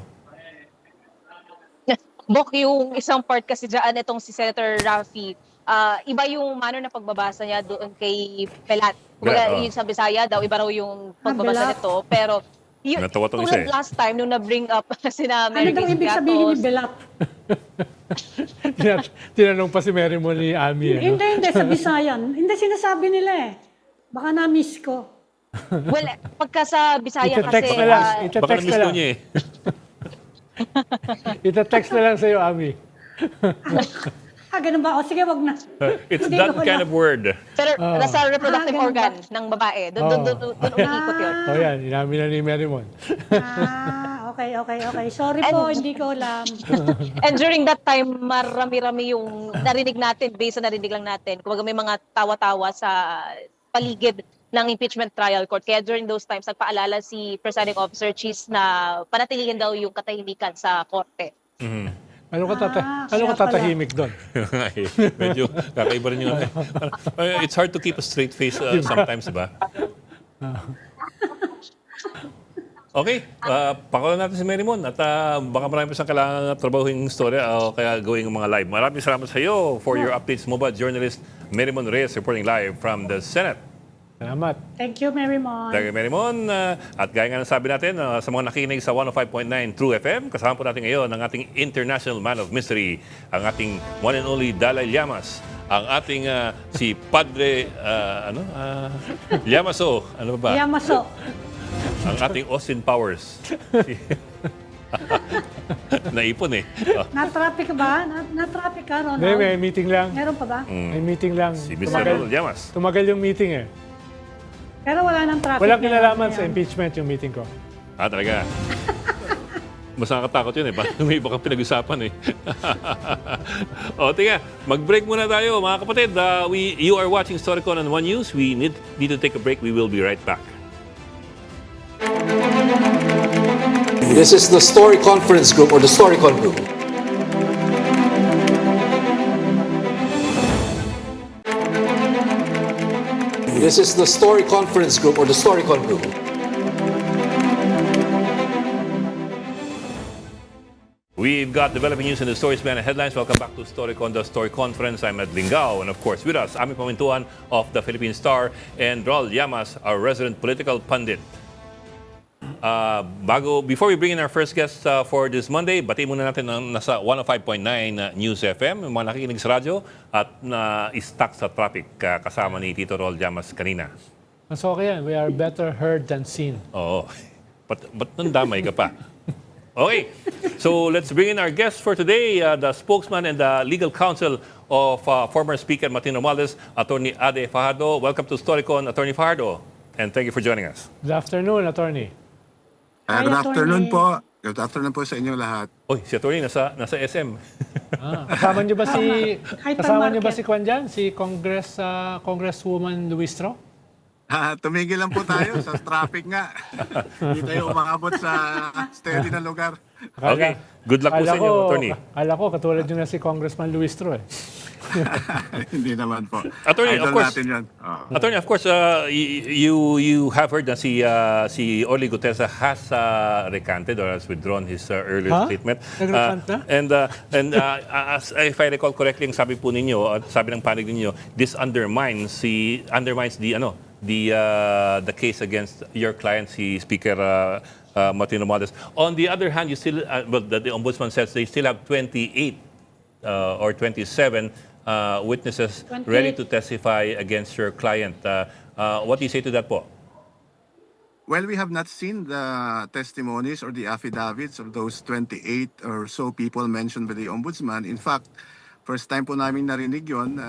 Bok, yung isang part kasi dyan, itong si Senator Raffy, iba yung manner na pagbabasa niya doon kay Pelat. Belat, Yung sa Bisaya daw, iba raw yung pagbabasa Belat. nito. Pero, Natawa tong isa tulad eh. last time, nung na-bring up sina Ano Mary daw ibig sabihin ni Belat? Tinanong pa si Mary mo ni Ami. Ano? Hindi, sa Bisayan. Hindi, sinasabi nila eh. Baka na-miss ko. Well, pagka sa Bisaya Ita-text kasi, na lang. Baka Ita-text na na-miss ko lang. niya eh. Ita-text na lang sa'yo, Ami. Ganun ba? O sige, wag na. It's Hindi that ko kind na- of word. pero nasa reproductive ganun organ ba? ng babae. Doon umiikot yun. O yan, inamin na ni Mary Mon. Okay. Sorry po, hindi ko alam. And during that time, marami-rami yung narinig natin, based sa narinig lang natin. Kumbaga may mga tawa-tawa sa paligid ng impeachment trial court. Kaya during those times, nagpaalala si Presiding Officer Cheese na panatilihin daw yung katahimikan sa korte. Ano ka kaya tatahimik doon? Ay, medyo kakaiba rin yung... it's hard to keep a straight face sometimes, diba? Okay, pakawalan natin si Mary Mon at baka marami pa siyang kailangan trabahuing storya o kaya gawing mga live. Maraming salamat sa iyo for your updates, mobile journalist Mary Mon Reyes reporting live from the Senate. Salamat. Thank you, Mary Mon. Thank you, Mary Mon. At gaya nga ng sabi natin, sa mga nakikinig sa 105.9 True FM, kasama po natin ngayon ang ating International Man of Mystery, ang ating one and only Dalai Llamas, ang ating si Padre, Llamaso, ano ba? Yamaso. Ang ating Austin Powers. Naipon eh. Na-traffic ba? Na-traffic ka, Ronald? Hindi, may meeting lang. Meron pa ba? May meeting lang. Si Mr. Ronald Llamas. Tumagal yung meeting eh. Pero wala nang traffic. Walang ngayon. kinalaman sa impeachment yung meeting ko. Talaga. Mas nakakatakot yun eh. Parang may iba kang pinag-usapan eh. O, tiga, mag-break muna tayo mga kapatid. You are watching Storycon on One News. We need to take a break. We will be right back. This is the Story Conference Group or the Storycon Group. This is the Story Conference Group or the Storycon Group. We've got developing news in the stories behind the headlines. Welcome back to Storycon, the Story Conference. I'm Ed Lingao, and of course with us, Ami Pamintuan of the Philippine Star and Raul Llamas, our resident political pundit. Before we bring in our first guest for this Monday, batiin muna natin ang nasa 105.9 News FM, yung mga nakikinig sa radyo at na-stuck sa traffic kasama ni Tito Raul Llamas kanina. Mas okay yan. We are better heard than seen. Oo. Ba't nandamay ka pa? Okay, so let's bring in our guest for today, the spokesman and the legal counsel of former Speaker Martin Romualdez, Attorney Ade Fajardo. Welcome to Storycon, Attorney Fajardo, and thank you for joining us. Good afternoon, attorney. Hi, Good afternoon Attorney. po. Good afternoon po sa inyong lahat. Oy, si Attorney nasa SM. Kasama niyo ba si Hypermarket. Kwan dyan? Si Congresswoman Luistro? Tumigil lang po tayo sa traffic nga. Hindi tayo umabot sa steady na lugar. Okay, good luck po sa inyo, Attorney. Akala ko, katulad yun na si Congressman Luistro eh. Hindi naman po. Attorney, of Idol course. natin yan. Oo. Attorney, of course, you have heard na si Orly Gutesa has recanted or has withdrawn his earlier Huh? statement. Nag-recant na? And as if I recall correctly, ang sabi po ninyo, at sabi ng panig ninyo, this undermines the case against your client, si Speaker Martin Romualdez. On the other hand, you still, the Ombudsman says they still have 28 or 27 witnesses 28. ready to testify against your client. What do you say to that po? Well, we have not seen the testimonies or the affidavits of those 28 or so people mentioned by the Ombudsman. In fact, first time po namin narinig yon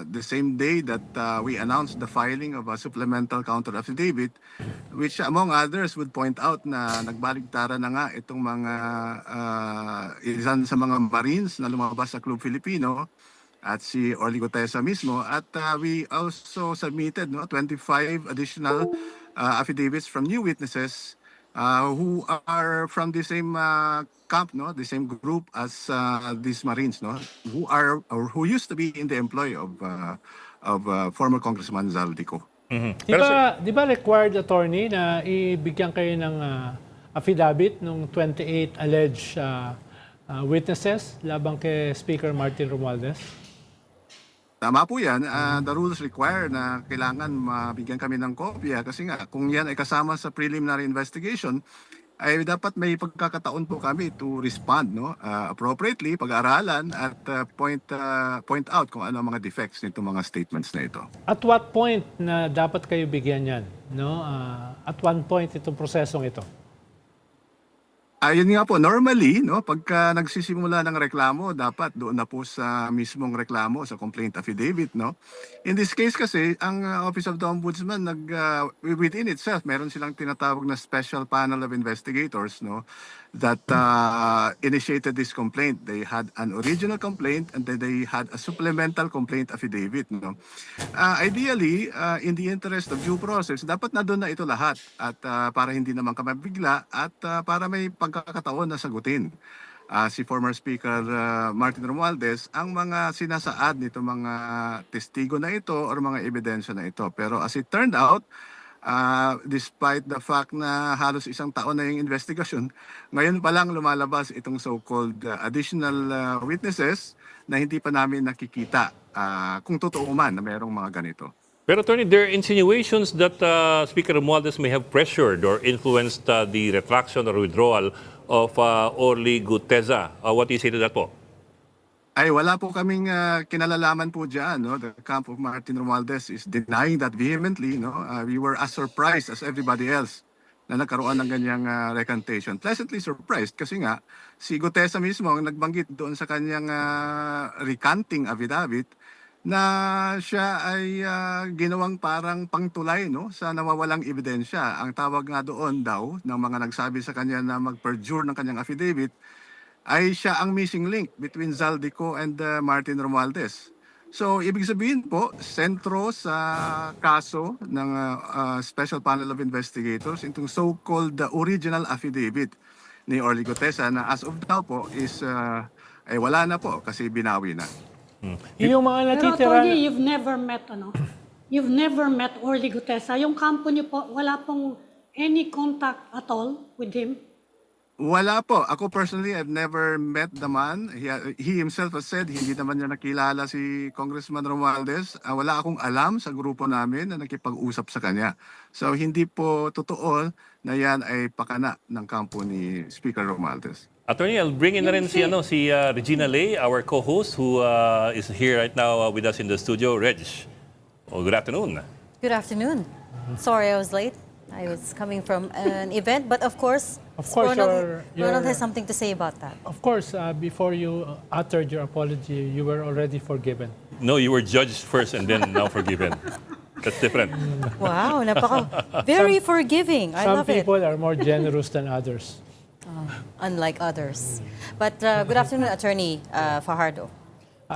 the same day that we announced the filing of a supplemental counter affidavit, which among others would point out na nagbaligtara na nga itong mga ilan sa mga Marines na lumabas sa Club Filipino at si Orly Gutesa mismo. At we also submitted 25 additional affidavits from new witnesses who are from the same camp, the same group as these Marines, who are or who used to be in the employ of former Congressman Zaldico. Di ba required, attorney, na ibigyan kayo ng affidavit ng 28 alleged witnesses labang kay Speaker Martin Romualdez? Tama po yan. The rules require na kailangan mabigyan kami ng kopya kasi nga kung yan ay kasama sa preliminary investigation, ay dapat may pagkakataon po kami to respond appropriately, pag-aralan at point out kung ano ang mga defects nito mga statements na ito. At what point na dapat kayo bigyan yan? No? At one point itong prosesong ito? Ayun nga po, normally, pagka nagsisimula ng reklamo, dapat doon na po sa mismong reklamo, sa complaint affidavit, In this case kasi, ang Office of the Ombudsman, within itself, meron silang tinatawag na special panel of investigators, that initiated this complaint. They had an original complaint and then they had a supplemental complaint affidavit, Ideally, in the interest of due process, dapat na doon na ito lahat at para hindi naman kami bigla at para may pagkakataon na sagutin si former Speaker Martin Romualdez ang mga sinasaad nito mga testigo na ito or mga ebidensya na ito. Pero as it turned out, despite the fact na halos isang taon na yung investigasyon, ngayon pa lang lumalabas itong so-called additional witnesses na hindi pa namin nakikita kung totoo man na mayroong mga ganito. Pero Attorney, there are insinuations that Speaker Romualdez may have pressured or influenced the retraction or withdrawal of Orly Gutesa. What do you say to that po? Ay, wala po kaming kinalalaman po dyan. The camp of Martin Romualdez is denying that vehemently. We were as surprised as everybody else na nagkaroon ng ganyang recantation. Pleasantly surprised kasi nga si Gutesa mismo ang nagbanggit doon sa kanyang recanting affidavit na siya ay ginawang parang pangtulay sa nawawalang ebidensya. Ang tawag nga doon daw ng mga nagsabi sa kanya na mag-perjure ng kanyang affidavit ay siya ang missing link between Zaldico and Martin Romualdez. So, ibig sabihin po, sentro sa kaso ng Special Panel of Investigators itong so-called original affidavit ni Orly Gutesa na as of now po is ay wala na po kasi binawi na. Yung mga Pero natitira... Attorney, you've never met Orly Gutesa. Yung kampo niyo po, wala pong any contact at all with him? Wala po. Ako personally, I've never met the man. He himself has said hindi naman niya nakilala si Congressman Romualdez. Wala akong alam sa grupo namin na nakipag-usap sa kanya. So hindi po totoo na yan ay pakana ng kampo ni Speaker Romualdez. Attorney, I'll bring in na rin si Regina Lay, our co-host, who is here right now with us in the studio. Reg, good afternoon. Good afternoon. Sorry I was late. I was coming from an event, but of course, Ronald has something to say about that. Of course, before you uttered your apology, you were already forgiven. No, you were judged first and then now forgiven. That's different. Wow, very forgiving. I Some love it. people are more generous than others. Unlike others. But good afternoon, Attorney Fajardo.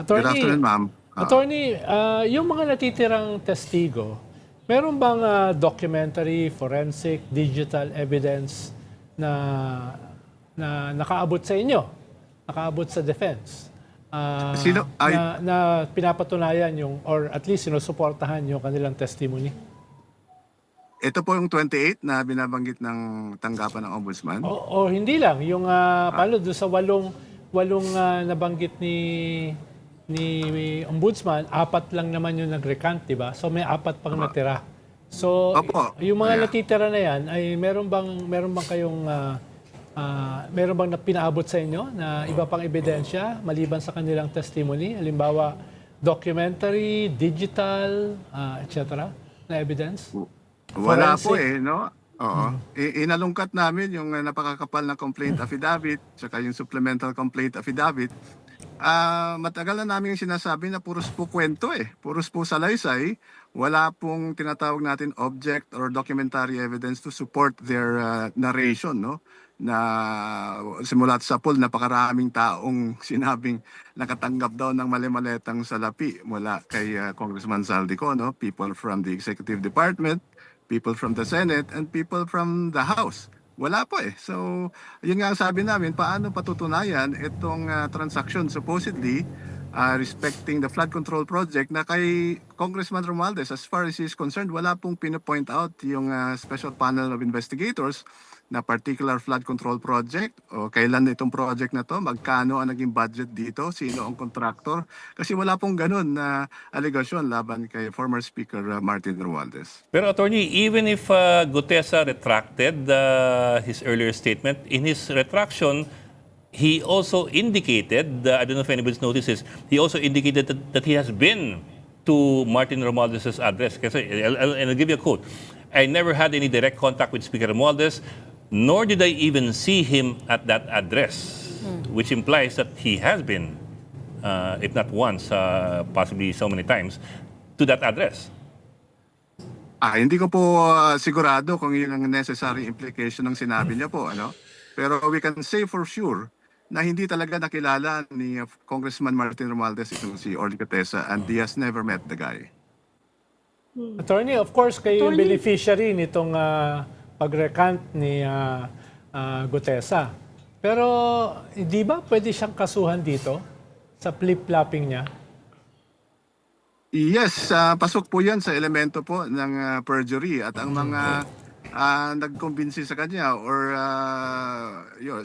Good afternoon, ma'am. Attorney, yung mga natitirang testigo, meron bang documentary, forensic, digital evidence na nakaabot sa inyo? Nakaabot sa defense? Na pinapatunayan yung, or at least sinusuportahan yung kanilang testimony? Ito po yung 28 na binabanggit ng tanggapan ng Ombudsman. O hindi lang, yung paano doon sa walong nabanggit ni Ombudsman, 4 lang naman yung nag-recant, di ba? So may 4 pang natira. So yung mga natitira na yan ay meron bang kayong meron bang pinaabot sa inyo na iba pang ebidensya maliban sa kanilang testimony? Halimbawa, documentary, digital, etc. na evidence? Wala Forensic? po no? Oo. Inalungkat namin yung napakakapal na complaint affidavit tsaka yung supplemental complaint affidavit. Matagal na namin yung sinasabi na puros po kwento Puros po salaysay. Wala pong tinatawag natin object or documentary evidence to support their narration, no? Na simulat sa poll, napakaraming taong sinabing nakatanggap daw ng mali-maletang salapi mula kay Congressman Saldico, no? People from the Executive Department, people from the Senate, and people from the House. Wala po So, yun nga ang sabi namin, paano patutunayan itong transaction supposedly respecting the flood control project na kay Congressman Romualdez, as far as he is concerned, wala pong pinapoint out yung special panel of investigators na particular flood control project o kailan itong project na to, magkano ang naging budget dito, sino ang contractor, kasi wala pong ganun na alegasyon laban kay former Speaker Martin Romualdez. Pero attorney, even if Gutesa retracted his earlier statement, in his retraction, he also indicated, I don't know if anybody's noticed this, he also indicated that he has been to Martin Romualdez's address. Kasi, I'll give you a quote. I never had any direct contact with Speaker Romualdez, nor did I even see him at that address, which implies that he has been, if not once, possibly so many times, to that address. Hindi ko po sigurado kung yun ang necessary implication ng sinabi niya po, Pero we can say for sure na hindi talaga nakilala ni Congressman Martin Romualdez itong si Orly Gutesa, and he has never met the guy. Attorney, of course, kayo yung beneficiary nitong pag-recant ni Gutesa. Pero di ba pwede siyang kasuhan dito sa flip-flopping niya? Yes, pasok po yan sa elemento po ng perjury at ang mga nagkumbinsi sa kanya or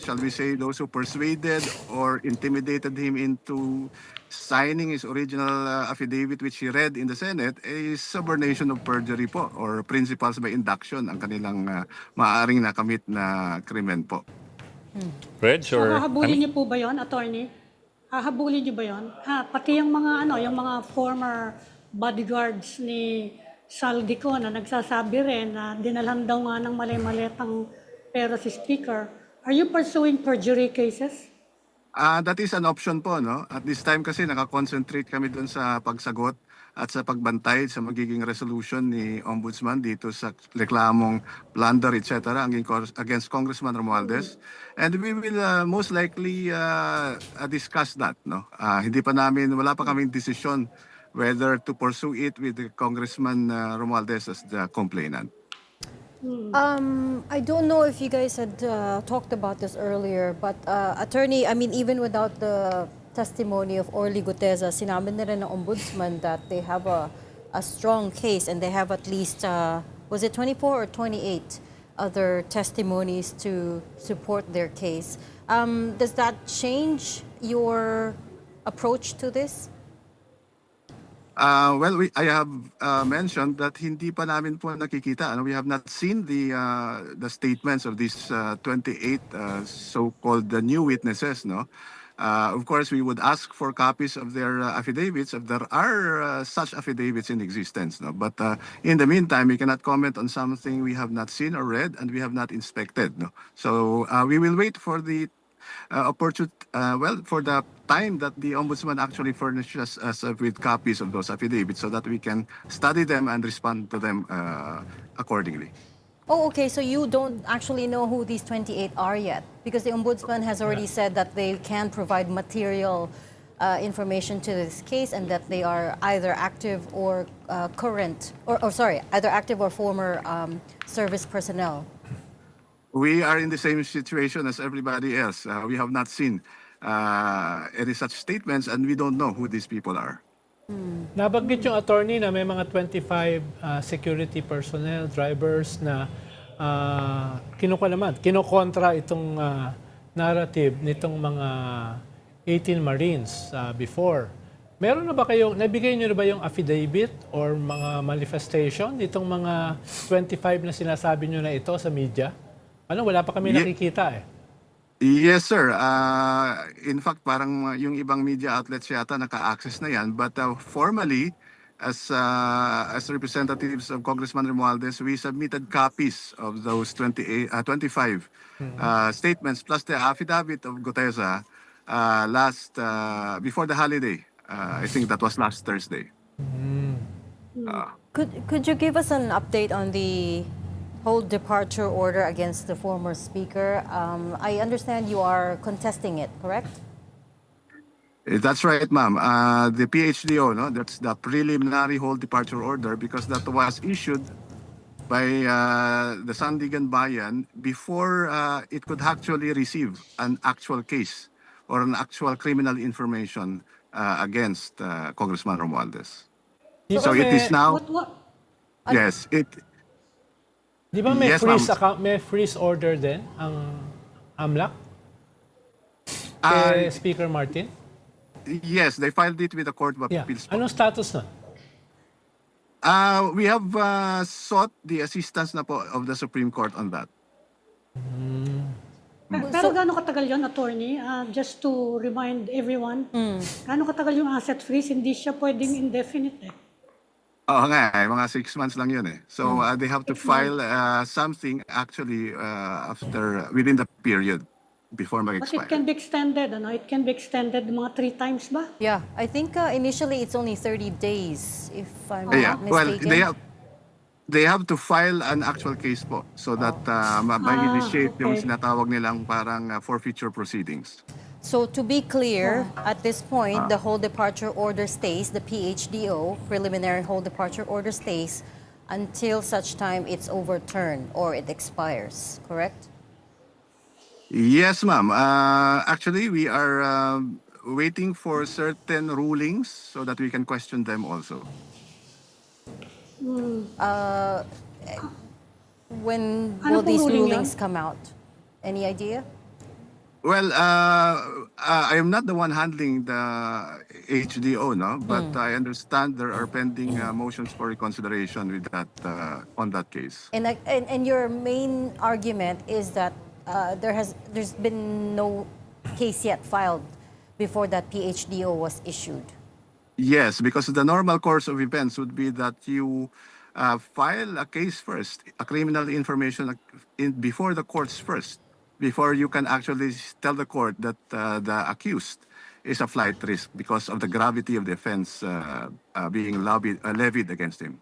shall we say those who persuaded or intimidated him into signing his original affidavit which he read in the Senate is subornation of perjury po or principles by induction ang kanilang maaaring nakamit na krimen po. Reg, or Hahabulin niyo po ba yon, attorney? Hahabulin niyo ba yon? Pati yung mga former bodyguards ni Saldico na nagsasabi rin na dinalhan daw nga ng mali-maletang pera si Speaker. Are you pursuing perjury cases? That is an option po, no? At this time kasi nakakonsentrate kami dun sa pagsagot at sa pagbantay sa magiging resolution ni Ombudsman dito sa reklamong plunder, etc. against Congressman Romualdez. And we will most likely discuss that, no? Wala pa kaming desisyon whether to pursue it with Congressman Romualdez as the complainant. I don't know if you guys had talked about this earlier, but attorney, I mean, even without the testimony of Orly Gutesa, sinabi na rin ng Ombudsman that they have a strong case and they have at least, was it 24 or 28 other testimonies to support their case. Does that change your approach to this? Well, I have mentioned that hindi pa namin po nakikita. We have not seen the statements of these 28 so-called new witnesses. No, of course, we would ask for copies of their affidavits if there are such affidavits in existence. No, but in the meantime, we cannot comment on something we have not seen or read and we have not inspected. No, so we will wait for the for the time that the ombudsman actually furnishes us with copies of those affidavits so that we can study them and respond to them accordingly. Oh, okay. So you don't actually know who these 28 are yet, because the ombudsman has already said that they can provide material information to this case, and that they are either active or either active or former service personnel. We are in the same situation as everybody else. We have not seen any such statements and we don't know who these people are. Nabanggit yung attorney na may mga 25 security personnel, drivers na kinokontra itong narrative nitong mga 18 Marines before. Meron na ba kayong, nabigay nyo na ba yung affidavit or mga manifestation nitong mga 25 na sinasabi nyo na ito sa media? Wala pa kami nakikita eh. Yes, sir. In fact, parang yung ibang media outlets yata naka-access na yan. But formally, as representatives of Congressman Romualdez, we submitted copies of those 25 statements plus the affidavit of Guteza before the holiday. I think that was last Thursday. Could you give us an update on the whole departure order against the former speaker? I understand you are contesting it, correct? That's right, ma'am. The PHDO, no, that's the preliminary hold departure order because that was issued by the Sandigan Bayan before it could actually receive an actual case or an actual criminal information against Congressman Romualdez. So it is now, yes, Di ba may Yes, freeze ma'am. account, may freeze order din ang AMLAC kay Speaker Martin? yes, they filed it with the Court of Yeah. Appeals. Anong status nun? We have sought the assistance na po of the Supreme Court on that. Pero gaano katagal yun, attorney? Just to remind everyone, gaano katagal yung asset freeze? Hindi siya pwedeng indefinite eh. Oo nga, mga 6 months lang yun eh. So they have to file something actually within the period before But it mag-expire. can be extended, ano? It can be extended mga 3 times ba? Yeah, I think initially it's only 30 days, if I'm Yeah, not well, mistaken. they have to file an actual case po so that ma-initiate yung okay. sinatawag nilang parang forfeiture proceedings. So to be clear, at this point, the whole departure order stays, the PHDO, preliminary whole departure order stays, until such time it's overturned or it expires, correct? Yes, ma'am. Actually, we are waiting for certain rulings so that we can question them also. When Ano will pong these ruling rulings yun? come out? Any idea? Well, I am not the one handling the HDO, no, but I understand there are pending motions for reconsideration with that on that case. And your main argument is that there's been no case yet filed before that PHDO was issued. Yes, because the normal course of events would be that you file a case first, a criminal information before the courts first, before you can actually tell the court that the accused is a flight risk because of the gravity of the offense being levied against him.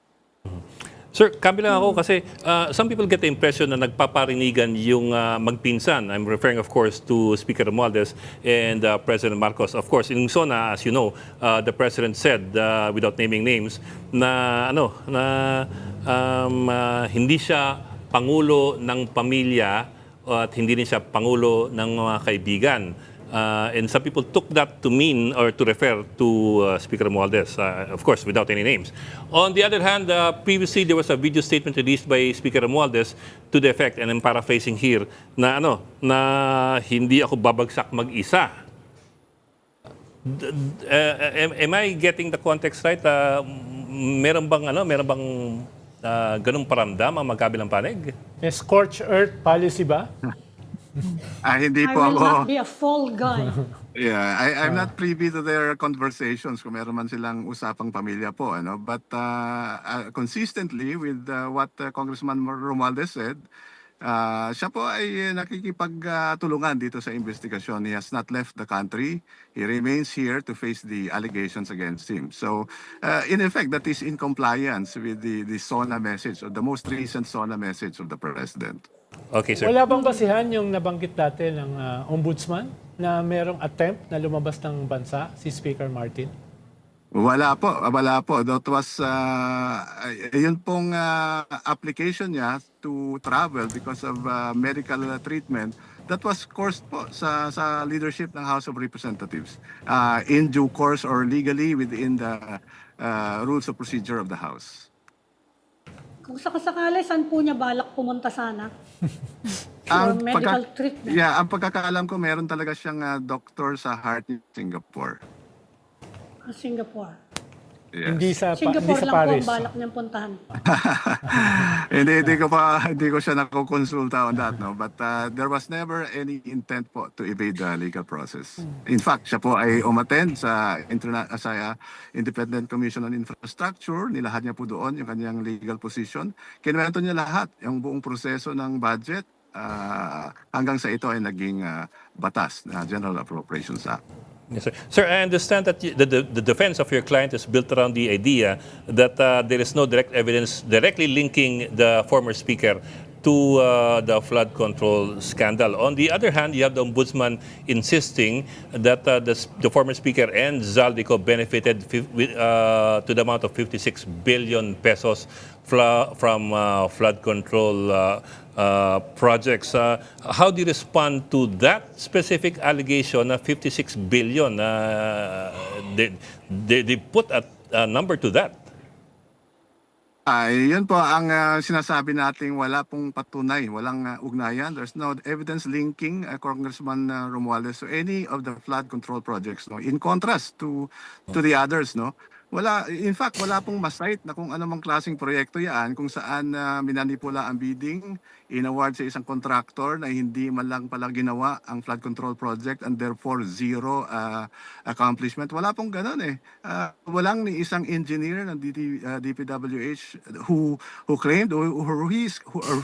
Sir, kabilang ako kasi some people get the impression na nagpaparinigan yung magpinsan. I'm referring, of course, to Speaker Romualdez and President Marcos. Of course, in Lungsona, as you know, the President said, without naming names, na hindi siya pangulo ng pamilya at hindi rin siya pangulo ng mga kaibigan. And some people took that to mean or to refer to Speaker Romualdez, of course, without any names. On the other hand, previously there was a video statement released by Speaker Romualdez to the effect, and I'm paraphrasing here, na hindi ako babagsak mag-isa. Am I getting the context right? Meron bang ganung paramdam ang magkabilang panig? Scorched earth policy ba? Hindi I po will ako. not be a fall guy. Yeah, I'm not privy to their conversations kung meron man silang usapang pamilya po, ano. But consistently with what Congressman Romualdez said, siya po ay nakikipagtulungan dito sa investigasyon. He has not left the country. He remains here to face the allegations against him. So, in effect, that is in compliance with the SONA message, or the most recent SONA message of the President. Okay, sir. Wala bang basihan yung nabanggit dati ng ombudsman na merong attempt na lumabas ng bansa, si Speaker Martin? Wala po, wala po. That was, yun pong application niya to travel because of medical treatment. That was coursed po sa leadership ng House of Representatives in due course or legally within the rules of procedure of the House. Kung sakasakali, saan po niya balak pumunta sana? For Ang medical treatment. Yeah, ang pagkakaalam ko, meron talaga siyang doktor sa heart in Singapore. Singapore. Yes. Hindi sa Singapore lang po Paris. ang balak niyang puntahan. Hindi ko siya nakukonsulta on that, no. But there was never any intent po to evade the legal process. In fact, siya po ay umattend sa Independent Commission on Infrastructure. Nilahad niya po doon yung kanyang legal position. Kinuwento niya lahat, yung buong proseso ng budget hanggang sa ito ay naging batas na General Appropriations Act. Yes, sir. Sir, I understand that the defense of your client is built around the idea that there is no direct evidence directly linking the former speaker to the flood control scandal. On the other hand, you have the ombudsman insisting that the former speaker and Zaldico benefited to the amount of 56 billion pesos from flood control projects. How do you respond to that specific allegation na 56 billion? They put a number to that. Yun po ang sinasabi nating wala pong patunay, walang ugnayan. There's no evidence linking Congressman Romualdez to any of the flood control projects, no. In contrast to the others, no. Wala, in fact, wala pong masite na kung anumang klaseng proyekto yan kung saan minanipula ang bidding, inaward sa isang contractor na hindi man lang pala ginawa ang flood control project and therefore zero accomplishment. Wala pong ganun eh. Walang ni isang engineer ng DPWH who claimed or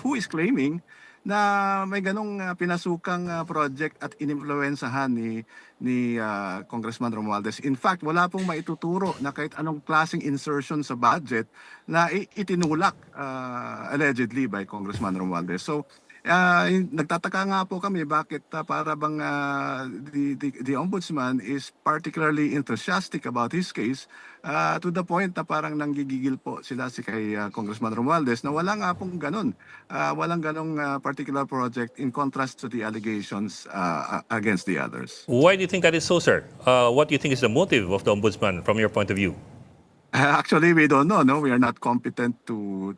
who is claiming na may ganong pinasukang project at inimpluwensahan ni Congressman Romualdez. In fact, wala pong maituturo na kahit anong klaseng insertion sa budget na itinulak allegedly by Congressman Romualdez. So, nagtataka nga po kami bakit para bang the ombudsman is particularly enthusiastic about his case to the point na parang nanggigigil po sila kay Congressman Romualdez na wala nga pong ganun. Walang ganong particular project in contrast to the allegations against the others. Why do you think that is so, sir? What do you think is the motive of the ombudsman from your point of view? Actually, we don't know. No, we are not competent to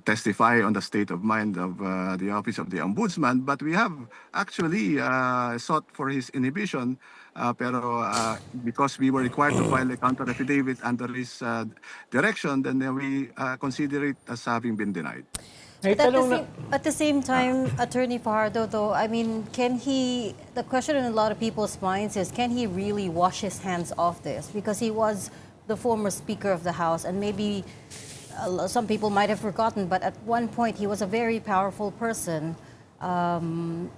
testify on the state of mind of the office of the ombudsman. But we have actually sought for his inhibition. Pero because we were required to file a counter affidavit under his direction, then we consider it as having been denied. May But tanong na, at the same time, Attorney Fajardo, though, I mean, the question in a lot of people's minds is, can he really wash his hands off this? Because he was the former Speaker of the House, and maybe some people might have forgotten, but at one point he was a very powerful person, and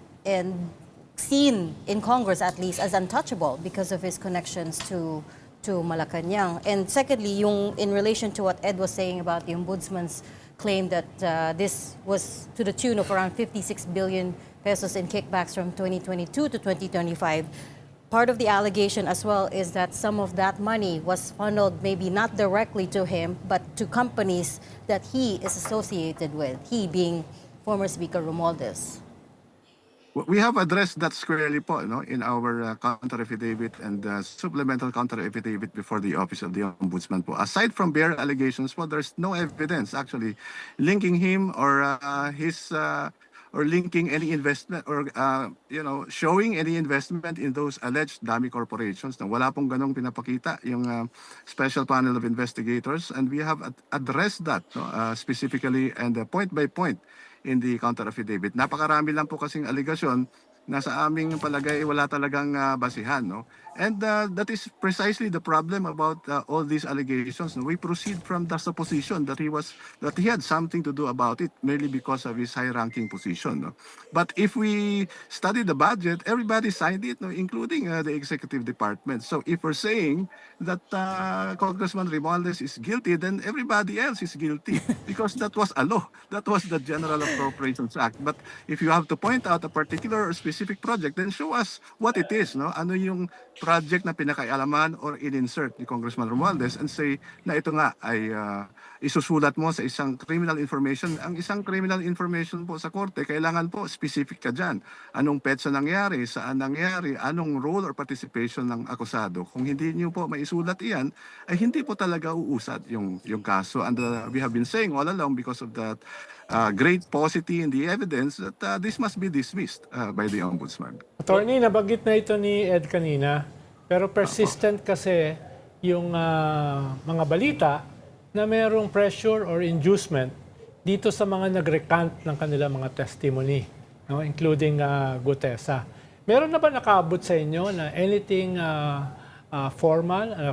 seen in Congress at least as untouchable because of his connections to Malacanang. And secondly, in relation to what Ed was saying about the ombudsman's claim that this was to the tune of around 56 billion pesos in kickbacks from 2022 to 2025. Part of the allegation as well is that some of that money was funneled maybe not directly to him, but to companies that he is associated with, he being former Speaker Romualdez. We have addressed that squarely po, no, in our counter affidavit and supplemental counter affidavit before the Office of the Ombudsman po. Aside from bare allegations po, there's no evidence actually linking him or his or linking any investment or showing any investment in those alleged dummy corporations. No, wala pong ganong pinapakita yung special panel of investigators, and we have addressed that, no, specifically and point by point in the counter affidavit. Napakarami lang po kasing aligasyon na sa aming palagay wala talagang basihan, no? And that is precisely the problem about all these allegations. No? We proceed from the supposition that he had something to do about it merely because of his high-ranking position. No? But if we study the budget, everybody signed it, no? Including the executive department. So if we're saying that Congressman Romualdez is guilty, then everybody else is guilty because that was a law. That was the General Appropriations Act. But if you have to point out a particular or specific project, then show us what it is. No? Ano yung project na pinakaialaman or in-insert ni Congressman Romualdez and say na ito nga ay isusulat mo sa isang criminal information. Ang isang criminal information po sa korte, kailangan po specific ka dyan. Anong petsa nangyari, saan nangyari, anong role or participation ng akusado. Kung hindi niyo po maisulat iyan, ay hindi po talaga uusad yung kaso. And we have been saying all along because of that great paucity in the evidence that this must be dismissed by the Ombudsman. Attorney, nabanggit na ito ni Ed kanina, pero persistent kasi yung mga balita na mayroong pressure or inducement dito sa mga nag-recant ng kanilang mga testimony, no? Including Gutesa. Meron na ba nakaabot sa inyo na anything formal, an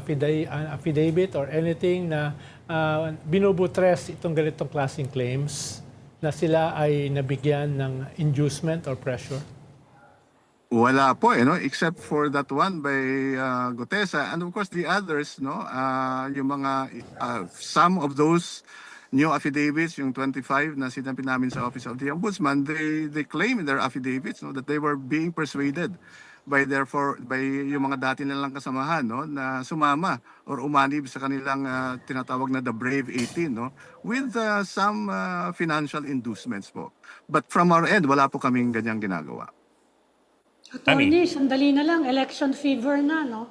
affidavit or anything na binubutres itong ganitong klaseng claims na sila ay nabigyan ng inducement or pressure? Wala po, no, except for that one by Gutesa, and of course the others, no, yung mga some of those new affidavits, yung 25 na sinabi namin sa Office of the Ombudsman, they claim in their affidavits, no, that they were being persuaded by yung mga dati nilang kasamahan, no, na sumama or umanib sa kanilang tinatawag na the Brave 18, no, with some financial inducements po. But from our end, wala po kaming ganyang ginagawa. Attorney, sandali na lang, election fever na, no?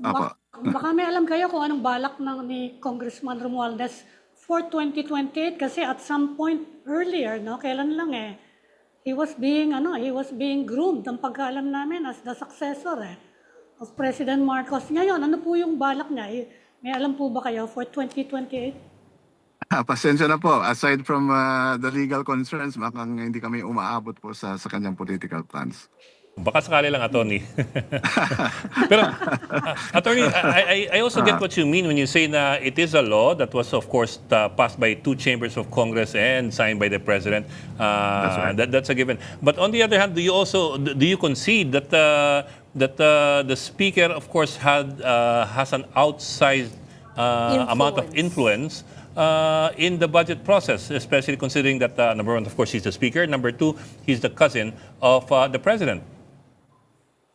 Apa. Baka may alam kayo kung anong balak ni Congressman Romualdez for 2028 kasi at some point earlier, no, kailan lang he was being groomed ang pagkaalam namin as the successor of President Marcos. Ngayon, ano po yung balak niya? May alam po ba kayo for 2028? Pasensya na po. Aside from the legal concerns, makang hindi kami umaabot po sa kanyang political plans. Baka sakali lang, Attorney. Pero, Attorney, I also get what you mean when you say na it is a law that was, of course, passed by two chambers of Congress and signed by the President. That's right. That's a given. But on the other hand, do you concede that the Speaker, of course, has an outsized amount of influence in the budget process, especially considering that, number one, of course, he's the Speaker. Number two, he's the cousin of the President.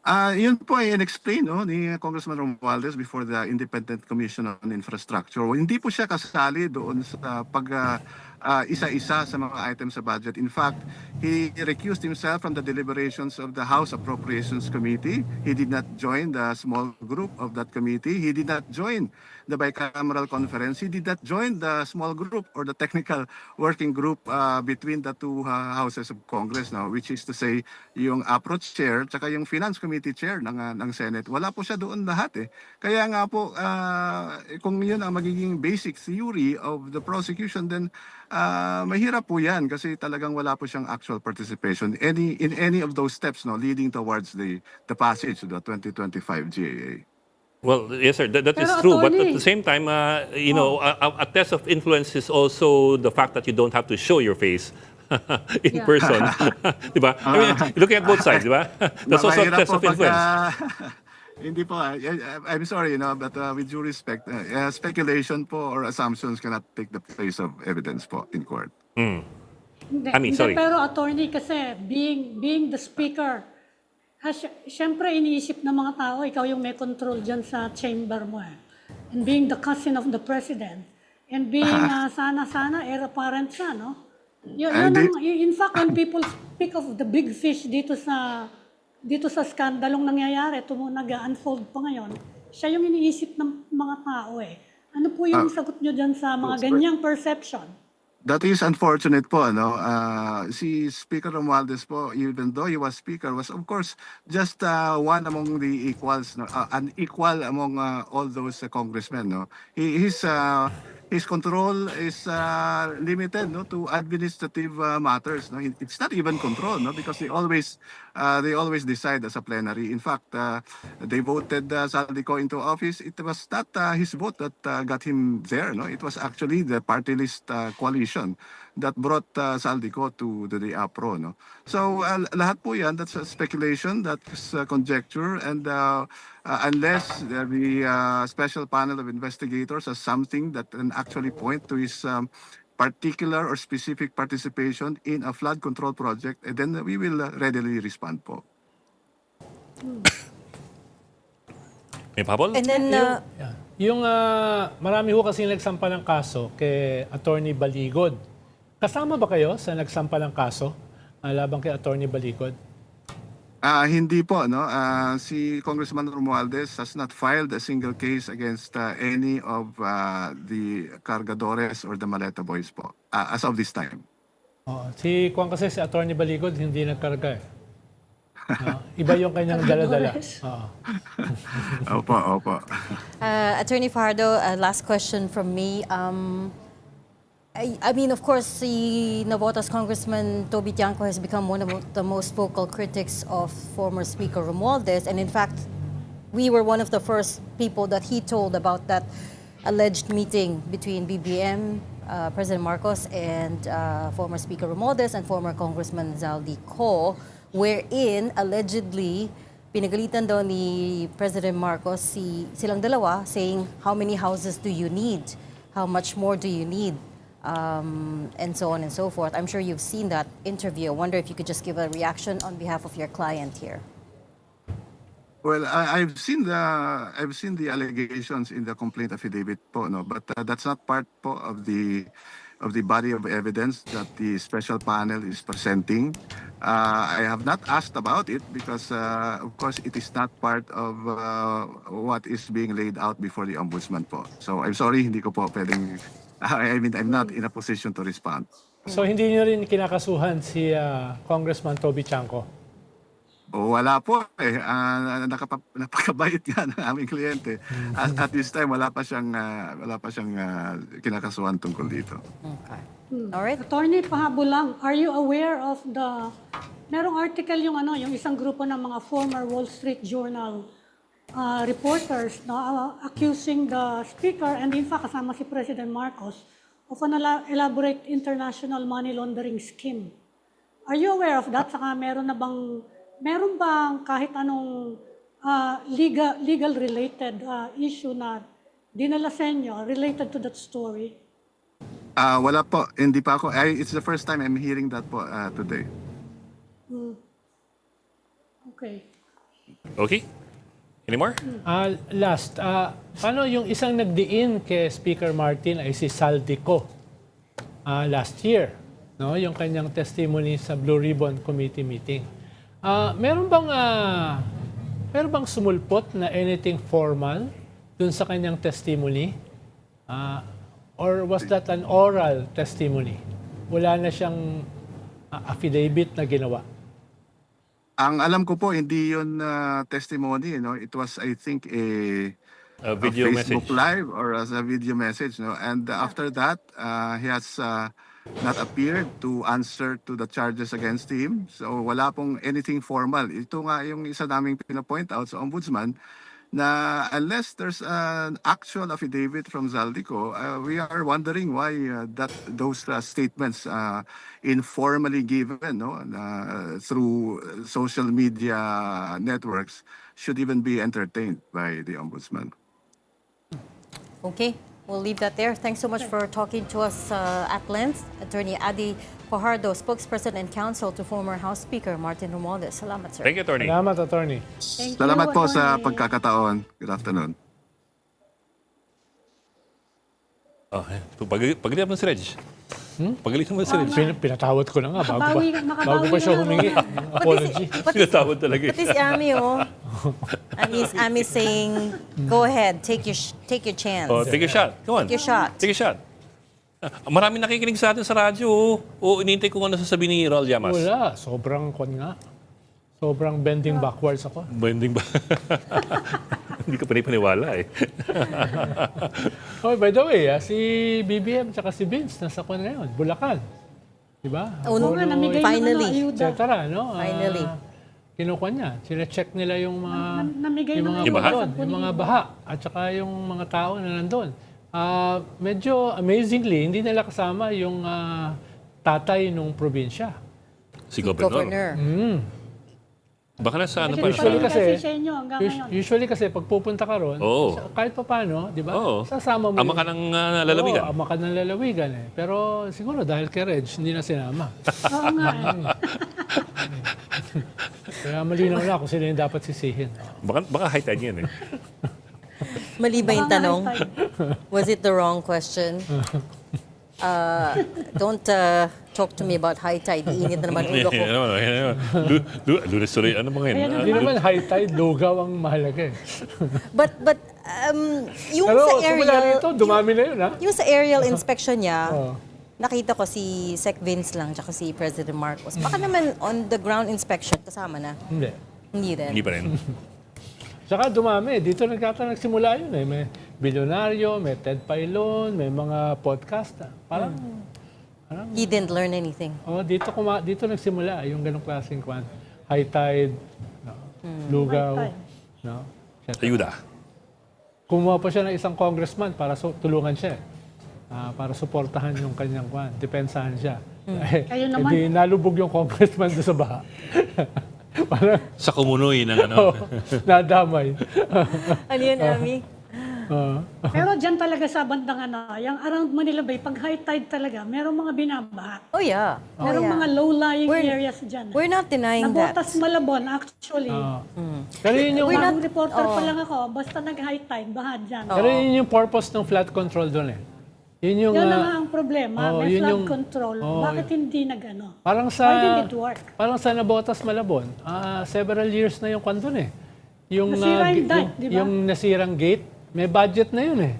Yun po ay in-explain, no, ni Congressman Romualdez before the Independent Commission on Infrastructure. Hindi po siya kasali doon sa isa-isa sa mga items sa budget. In fact, he recused himself from the deliberations of the House Appropriations Committee. He did not join the small group of that committee. He did not join the bicameral conference. He did not join the small group or the technical working group between the two houses of Congress, no, which is to say yung approach chair tsaka yung finance committee chair ng Senate. Wala po siya doon lahat. Kaya nga po kung yun ang magiging basic theory of the prosecution, then mahirap po yan kasi talagang wala po siyang actual participation in any of those steps, no, leading towards the passage of the 2025 GAA. Well, yes, sir, that is Pero, true. But at Attorney- the same time, a test of influence is also the fact that you don't have to show your face in Yeah. person. Diba? I mean, looking at both sides, diba? That's also a Mahirap test po of influence. hindi po. I'm sorry, but with due respect, speculation po or assumptions cannot take the place of evidence po in court. Hindi, I mean, hindi, sorry. pero attorney kasi being the speaker, syempre iniisip ng mga tao, ikaw yung may control dyan sa chamber mo And being the cousin of the president, and being sana heir apparent siya, no? In fact, when people speak of the big fish dito sa skandalong nangyayari, nag-unfold pa ngayon, siya yung iniisip ng mga tao eh. Ano po yung sagot nyo dyan sa mga ganyang perception? That is unfortunate po, no? Si Speaker Romualdez po, even though he was Speaker, was of course just one among the equals, no? An equal among all those congressmen, no? His control is limited, no, to administrative matters, no? It's not even control, no, because they always decide as a plenary. In fact, they voted Saldico into office. It was not his vote that got him there, no. It was actually the party list coalition that brought Saldico to the APRO, no. So lahat po yan, that's a speculation, that's conjecture, and unless the special panel of investigators has something that can actually point to his particular or specific participation in a flood control project, then we will readily respond po. May pahabol? And then, Yung marami ho kasi nagsampa ng kaso kay Attorney Baligod. Kasama ba kayo sa nagsampa ng kaso laban kay Attorney Baligod? Hindi po, no. Si Congressman Romualdez has not filed a single case against any of the cargadores or the Maleta boys po as of this time. Si Kwan kasi si Attorney Baligod hindi nagkarga eh. Iba yung kanyang dala-dala. Opo. Attorney Fajardo, last question from me. I mean, of course, the Navotas Congressman Toby Tiangco has become one of the most vocal critics of former Speaker Romualdez. And in fact, we were one of the first people that he told about that alleged meeting between BBM, President Marcos, and former Speaker Romualdez and former Congressman Zaldico, wherein allegedly pinagalitan daw ni President Marcos silang dalawa, saying, how many houses do you need? How much more do you need? And so on and so forth. I'm sure you've seen that interview. I wonder if you could just give a reaction on behalf of your client here. Well, I've seen the allegations in the complaint affidavit po, no, but that's not part po of the body of evidence that the special panel is presenting. I have not asked about it because, of course, it is not part of what is being laid out before the ombudsman po. So I'm sorry, hindi ko po pwedeng. I mean, I'm not in a position to respond. So hindi niyo rin kinakasuhan si Congressman Toby Tiangco? Wala po eh. Napakabait nga ng aming kliyente. At this time, wala pa siyang kinakasuhan tungkol dito. Okay. All right. Attorney, pahabol lang. Are you aware of merong article yung isang grupo ng mga former Wall Street Journal reporters accusing the speaker and in fact kasama si President Marcos of an elaborate international money laundering scheme. Are you aware of that? Saka meron bang kahit anong legal related issue na dinala sa inyo related to that story? Wala po. Hindi pa ako. It's the first time I'm hearing that po today. Okay. Okay? Any more? Last, paano yung isang nagdiin kay Speaker Martin ay si Saldico last year, no? Yung kanyang testimony sa Blue Ribbon Committee meeting. Meron bang sumulpot na anything formal dun sa kanyang testimony? Or was that an oral testimony? Wala na siyang affidavit na ginawa? Ang alam ko po, hindi yun testimony, no? It was, I think, a Video Facebook message. Live or as a video message, no? And after that, he has not appeared to answer to the charges against him. So wala pong anything formal. Ito nga yung isa naming pinapoint out sa ombudsman na unless there's an actual affidavit from Zaldico, we are wondering why those statements informally given, no, through social media networks should even be entertained by the ombudsman. Okay, we'll leave that there. Thanks so much for talking to us at length. Attorney Adi Fajardo, spokesperson and counsel to former House Speaker Martin Romualdez. Salamat, sir. Thank you, Attorney. Salamat, Attorney. Thank you, Salamat po sa Attorney. pagkakataon. Good afternoon. Pag-grab mo si Reg. Pagalitan mo sa sarili. Pinatawad ko na nga Makabawi bago pa siya ka, humingi ng apology. Pinatawad talaga. Pati si Ami, oh. Ami saying, go ahead, take your chance. Oh, take a shot. Come on. Take your shot. Take a shot. Maraming nakikinig sa atin sa radyo. O, inintay ko kung ano sasabihin ni Raul Llamas. Wala, sobrang nga. Sobrang bending backwards ako. Bending ba? Hindi ka panipaniwala eh. Oh, by the way, si BBM tsaka si Vince nasa kwan ngayon, Bulacan. Diba? Oh, no, nga, namigay Finally. ng ayuda. etc. No? Finally. Kinukuha niya. Sine-check nila yung mga Namigay yung ng mga ayuda. baha, yung mga baha at saka yung mga tao na nandun. Medyo amazingly, hindi nila kasama yung tatay nung probinsya. Si Governor. Governor. Baka nasa ano pa. Usually kasi- sa inyo hanggang ngayon. Usually kasi pag pupunta ka ron, Oo. kahit pa paano, di ba? Oo. Sasama mo. Ama ka ng lalawigan. Oo, ama ka ng lalawigan eh. Pero siguro dahil kay Reg, hindi na sinama. Oo nga. Kaya malinaw na kung sino yung dapat sisihin. Baka high tide yan eh. Mali ba yung Baka tanong? high Was it the wrong question? Don't talk to me about high tide. Iinit na naman ulo ko. Lunes tuloy. Ano mga yun? Hindi naman high tide, lugaw ang mahalaga eh. But yung Pero sa simula aerial, rito, dumami na yun ha. yung sa aerial inspection niya, Oo. nakita ko si Sec Vince lang tsaka si President Marcos. Baka naman on the ground inspection kasama na. Hindi. Hindi rin. Hindi pa rin. Saka dumami. Dito nagsimula yun eh. May bilyonaryo, may Ted Pailon, may mga podcast. Parang, He didn't learn anything. dito nagsimula yung ganong klaseng kwan. High tide, no? Lugaw. High tide. No? Ayuda. Kumuha pa siya ng isang congressman para tulungan siya. Para suportahan yung kanyang kwan. Depensahan siya. Kayo naman. Hindi nalubog yung congressman doon sa baha. Parang Sa kumunoy ng ano. nadamay. Ano yun, Ami? Pero dyan talaga sa bandang yung around Manila Bay, pag high tide talaga, merong mga binabaha. Oh yeah. Oh, Merong yeah. mga low-lying We're- areas dyan. We're not denying that. Nabotas Malabon, actually. Pero yun yung, We're not- Bagong reporter pa oh. lang ako, basta nag-high tide, baha dyan. pero yun yung purpose ng flood control doon eh. Yun yung, Yan na nga ang problema, may yun flood yung- control. Bakit hindi nag-ano? parang Why didn't it work? Parang sa Nabotas Malabon, several years na yung kwan doon eh. Yung, Nasira yung dike, di ba? yung nasirang gate, may budget na yun eh.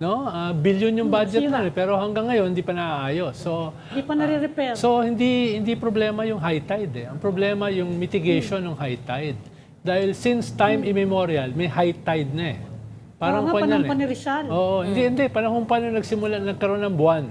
No? Billion yung budget sira. na eh, pero hanggang ngayon hindi pa naaayos. So, Hindi pa nare-repair. hindi problema yung high tide eh. Ang problema yung mitigation ng high tide. Dahil since time immemorial, may high tide na eh. Parang Oo nga, kwan yan panahon pa ni Rizal. Oo, hindi. Panahon pa nung nagkaroon ng buwan.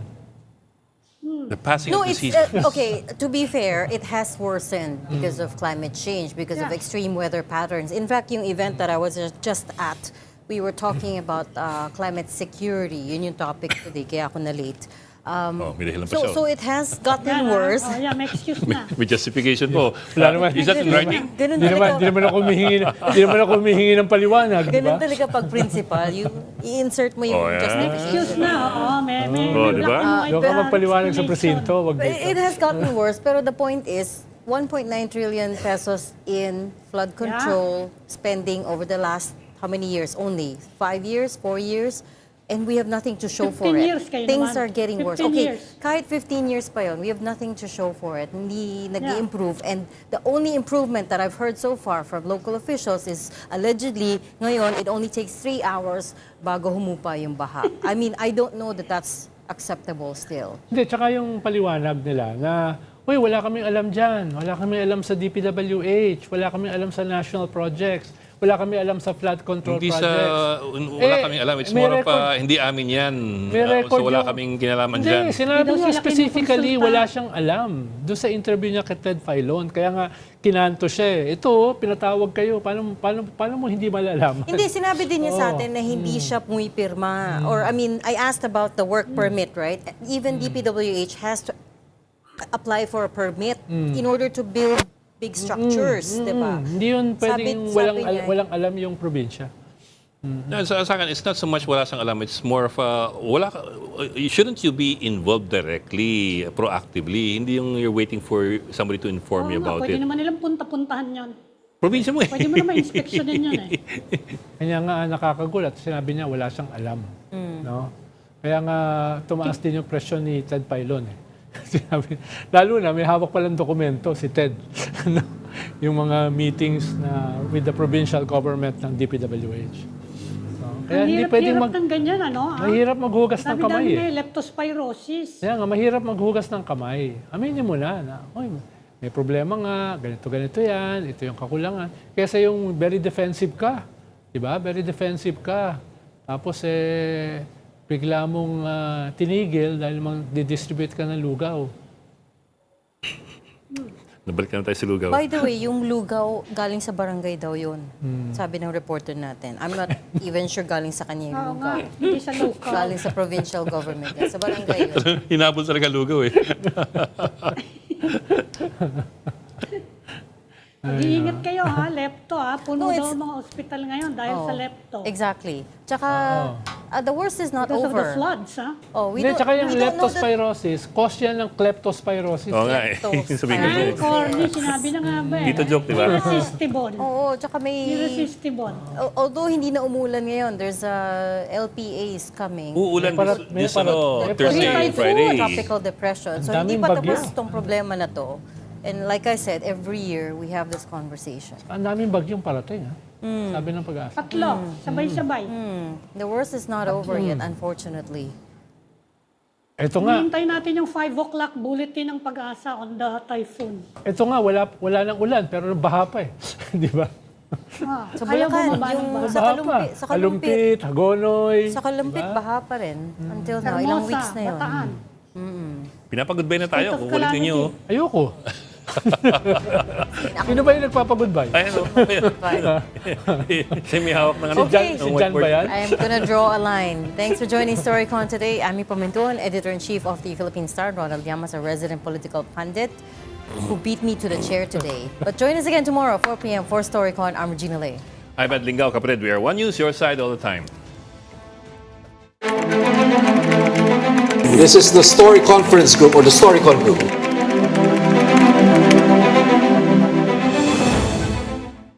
The passing No, of the it's season. okay. To be fair, it has worsened because of climate change, because of Yeah. extreme weather patterns. In fact, yung event that I was just at, we were talking about climate security. Yun yung topic today, kaya ako na late. May dahilan pa siya. So it has gotten worse. Oh, yeah, may excuse na. May justification po. Wala naman. Is that in writing? Ganun Hindi talaga. naman ako humihingi ng paliwanag, di Ganun ba? talaga pag principal, you i-insert mo yung Oh, yeah. justification. Excuse na, oo. May Oh, di ba? black and white Doon ka na magpaliwanag sa explanation. presinto, wag But dito. it has gotten worse. Pero the point is, 1.9 trillion pesos in flood control spending over the last, how many years? Only 5 years, 4 years? And we have nothing to show for 15 it. years kayo Things naman. are getting worse. 15 Okay, years. kahit 15 years pa yun, we have nothing to show for it. Hindi nag-i-improve. And the only improvement that I've heard so far from local officials is allegedly, ngayon, it only takes 3 hours bago humupa yung baha. I mean, I don't know that that's acceptable still. Hindi, tsaka yung paliwanag nila na, uy, wala kaming alam dyan. Wala kaming alam sa DPWH. Wala kaming alam sa national projects. Wala kaming alam sa flood control Hindi projects. wala kaming alam. It's may more of record- hindi amin yan. May record So wala yung- kaming kinalaman Hindi, dyan. sinabi Hindi daw niya sila specifically kinukonsulta. wala siyang alam. Doon sa interview niya kay Ted Filon. Kaya nga, kinanto siya eh. Ito, pinatawag kayo. Paano mo hindi malalaman? Hindi, sinabi din niya sa atin na hindi siya pumipirma. Or, I mean, I asked about the work permit, right? Even DPWH has to apply for a permit in order to build big structures, di ba? Hindi yun pwedeng sabi niya, walang alam yung probinsya. No, sa akin, it's not so much wala sang alam. It's more of shouldn't you be involved directly, proactively? Hindi yung you're waiting for somebody to inform you Oo nga, about pwede it. naman nilang punta-puntahan yun. Probinsya mo eh. Pwede mo naman inspeksyonin yun eh. Kanya nga nakakagulat. Sinabi niya wala siyang alam. No? Kaya nga tumaas din yung presyon ni Ted Filon eh. Sinabi, lalo na may hawak palang dokumento si Ted. Ano, yung mga meetings na with the provincial government ng DPWH. So, kaya Ang hindi pwedeng hirap ng ganyan, ano? mahirap maghugas ng kamay Dami-dami eh. na eh, leptospirosis. Kaya nga, mahirap maghugas ng kamay. Aminin mo na oy, may problema nga, ganito yan, ito yung kakulangan. Kesa yung very defensive ka, di ba? Very defensive ka. Tapos bigla mong tinigil dahil di-distribute ka ng lugaw. Nabalik na tayo sa lugaw. By the way, yung lugaw, galing sa barangay daw yun. Sabi ng reporter natin. I'm not even sure galing sa kanya yung Oo nga, lugaw. hindi sa local. Galing sa provincial government. Yan. Sa barangay yun. Hinabol talaga lugaw eh. Mag-iingat kayo ha, lepto ha. Puno No, daw it's- mga ospital ngayon dahil Oh, sa lepto. Exactly. Tsaka, the worst is not Because of the over. floods ha. Oh, we Hindi, don't, tsaka yung we don't know that- leptospirosis, cause yan ng kleptospirosis. Oo nga eh. Sabihin ko Ay, eh. corny, sinabi na nga ba eh. Dito joke, di ba? Irresistible. Oo, tsaka may... Irresistible. Although hindi na umulan ngayon, there's LPAs coming. Uulan May this parat- Thursday, may Friday. Tropical depression. So Ang hindi daming pa bagyo. tapos itong problema na to. And like I said, every year we have this conversation. Ang daming bagyong parating, ha? Sabi ng pag-asa. Tatlo, sabay-sabay. The worst is not over yet, unfortunately. Ito nga, Hintay natin yung 5 o'clock bulletin ng pag-asa on the typhoon. wala nang ulan, pero baha pa eh. Di ba? Ah, Sa ayaw Bulacan, bumaba ng yung baha. sa Baha pa. Kalumpit, sa Kalumpit. Kalumpit, Hagonoy. Sa Kalumpit, diba? baha pa rin. Until now, ilang Hermosa, weeks na yun. Bataan. Pinapag-goodbye na tayo. State of Kukulitin nyo. calamity. Ayoko. Sino ba yung nagpapag-goodbye? Ay, ano? Siya may hawak ng ano. Okay. Si Jan ba yan? I'm gonna draw a line. Thanks for joining StoryCon today. Ami Pamintuan, Editor-in-Chief of the Philippine Star, Ronald Llamas, a resident political pundit who beat me to the chair today. But join us again tomorrow, 4 p.m. for StoryCon. I'm Regina Lay. I'm Ed Lingao, kapatid. We are One News, your side all the time. This is the Story Conference Group or the StoryCon Group.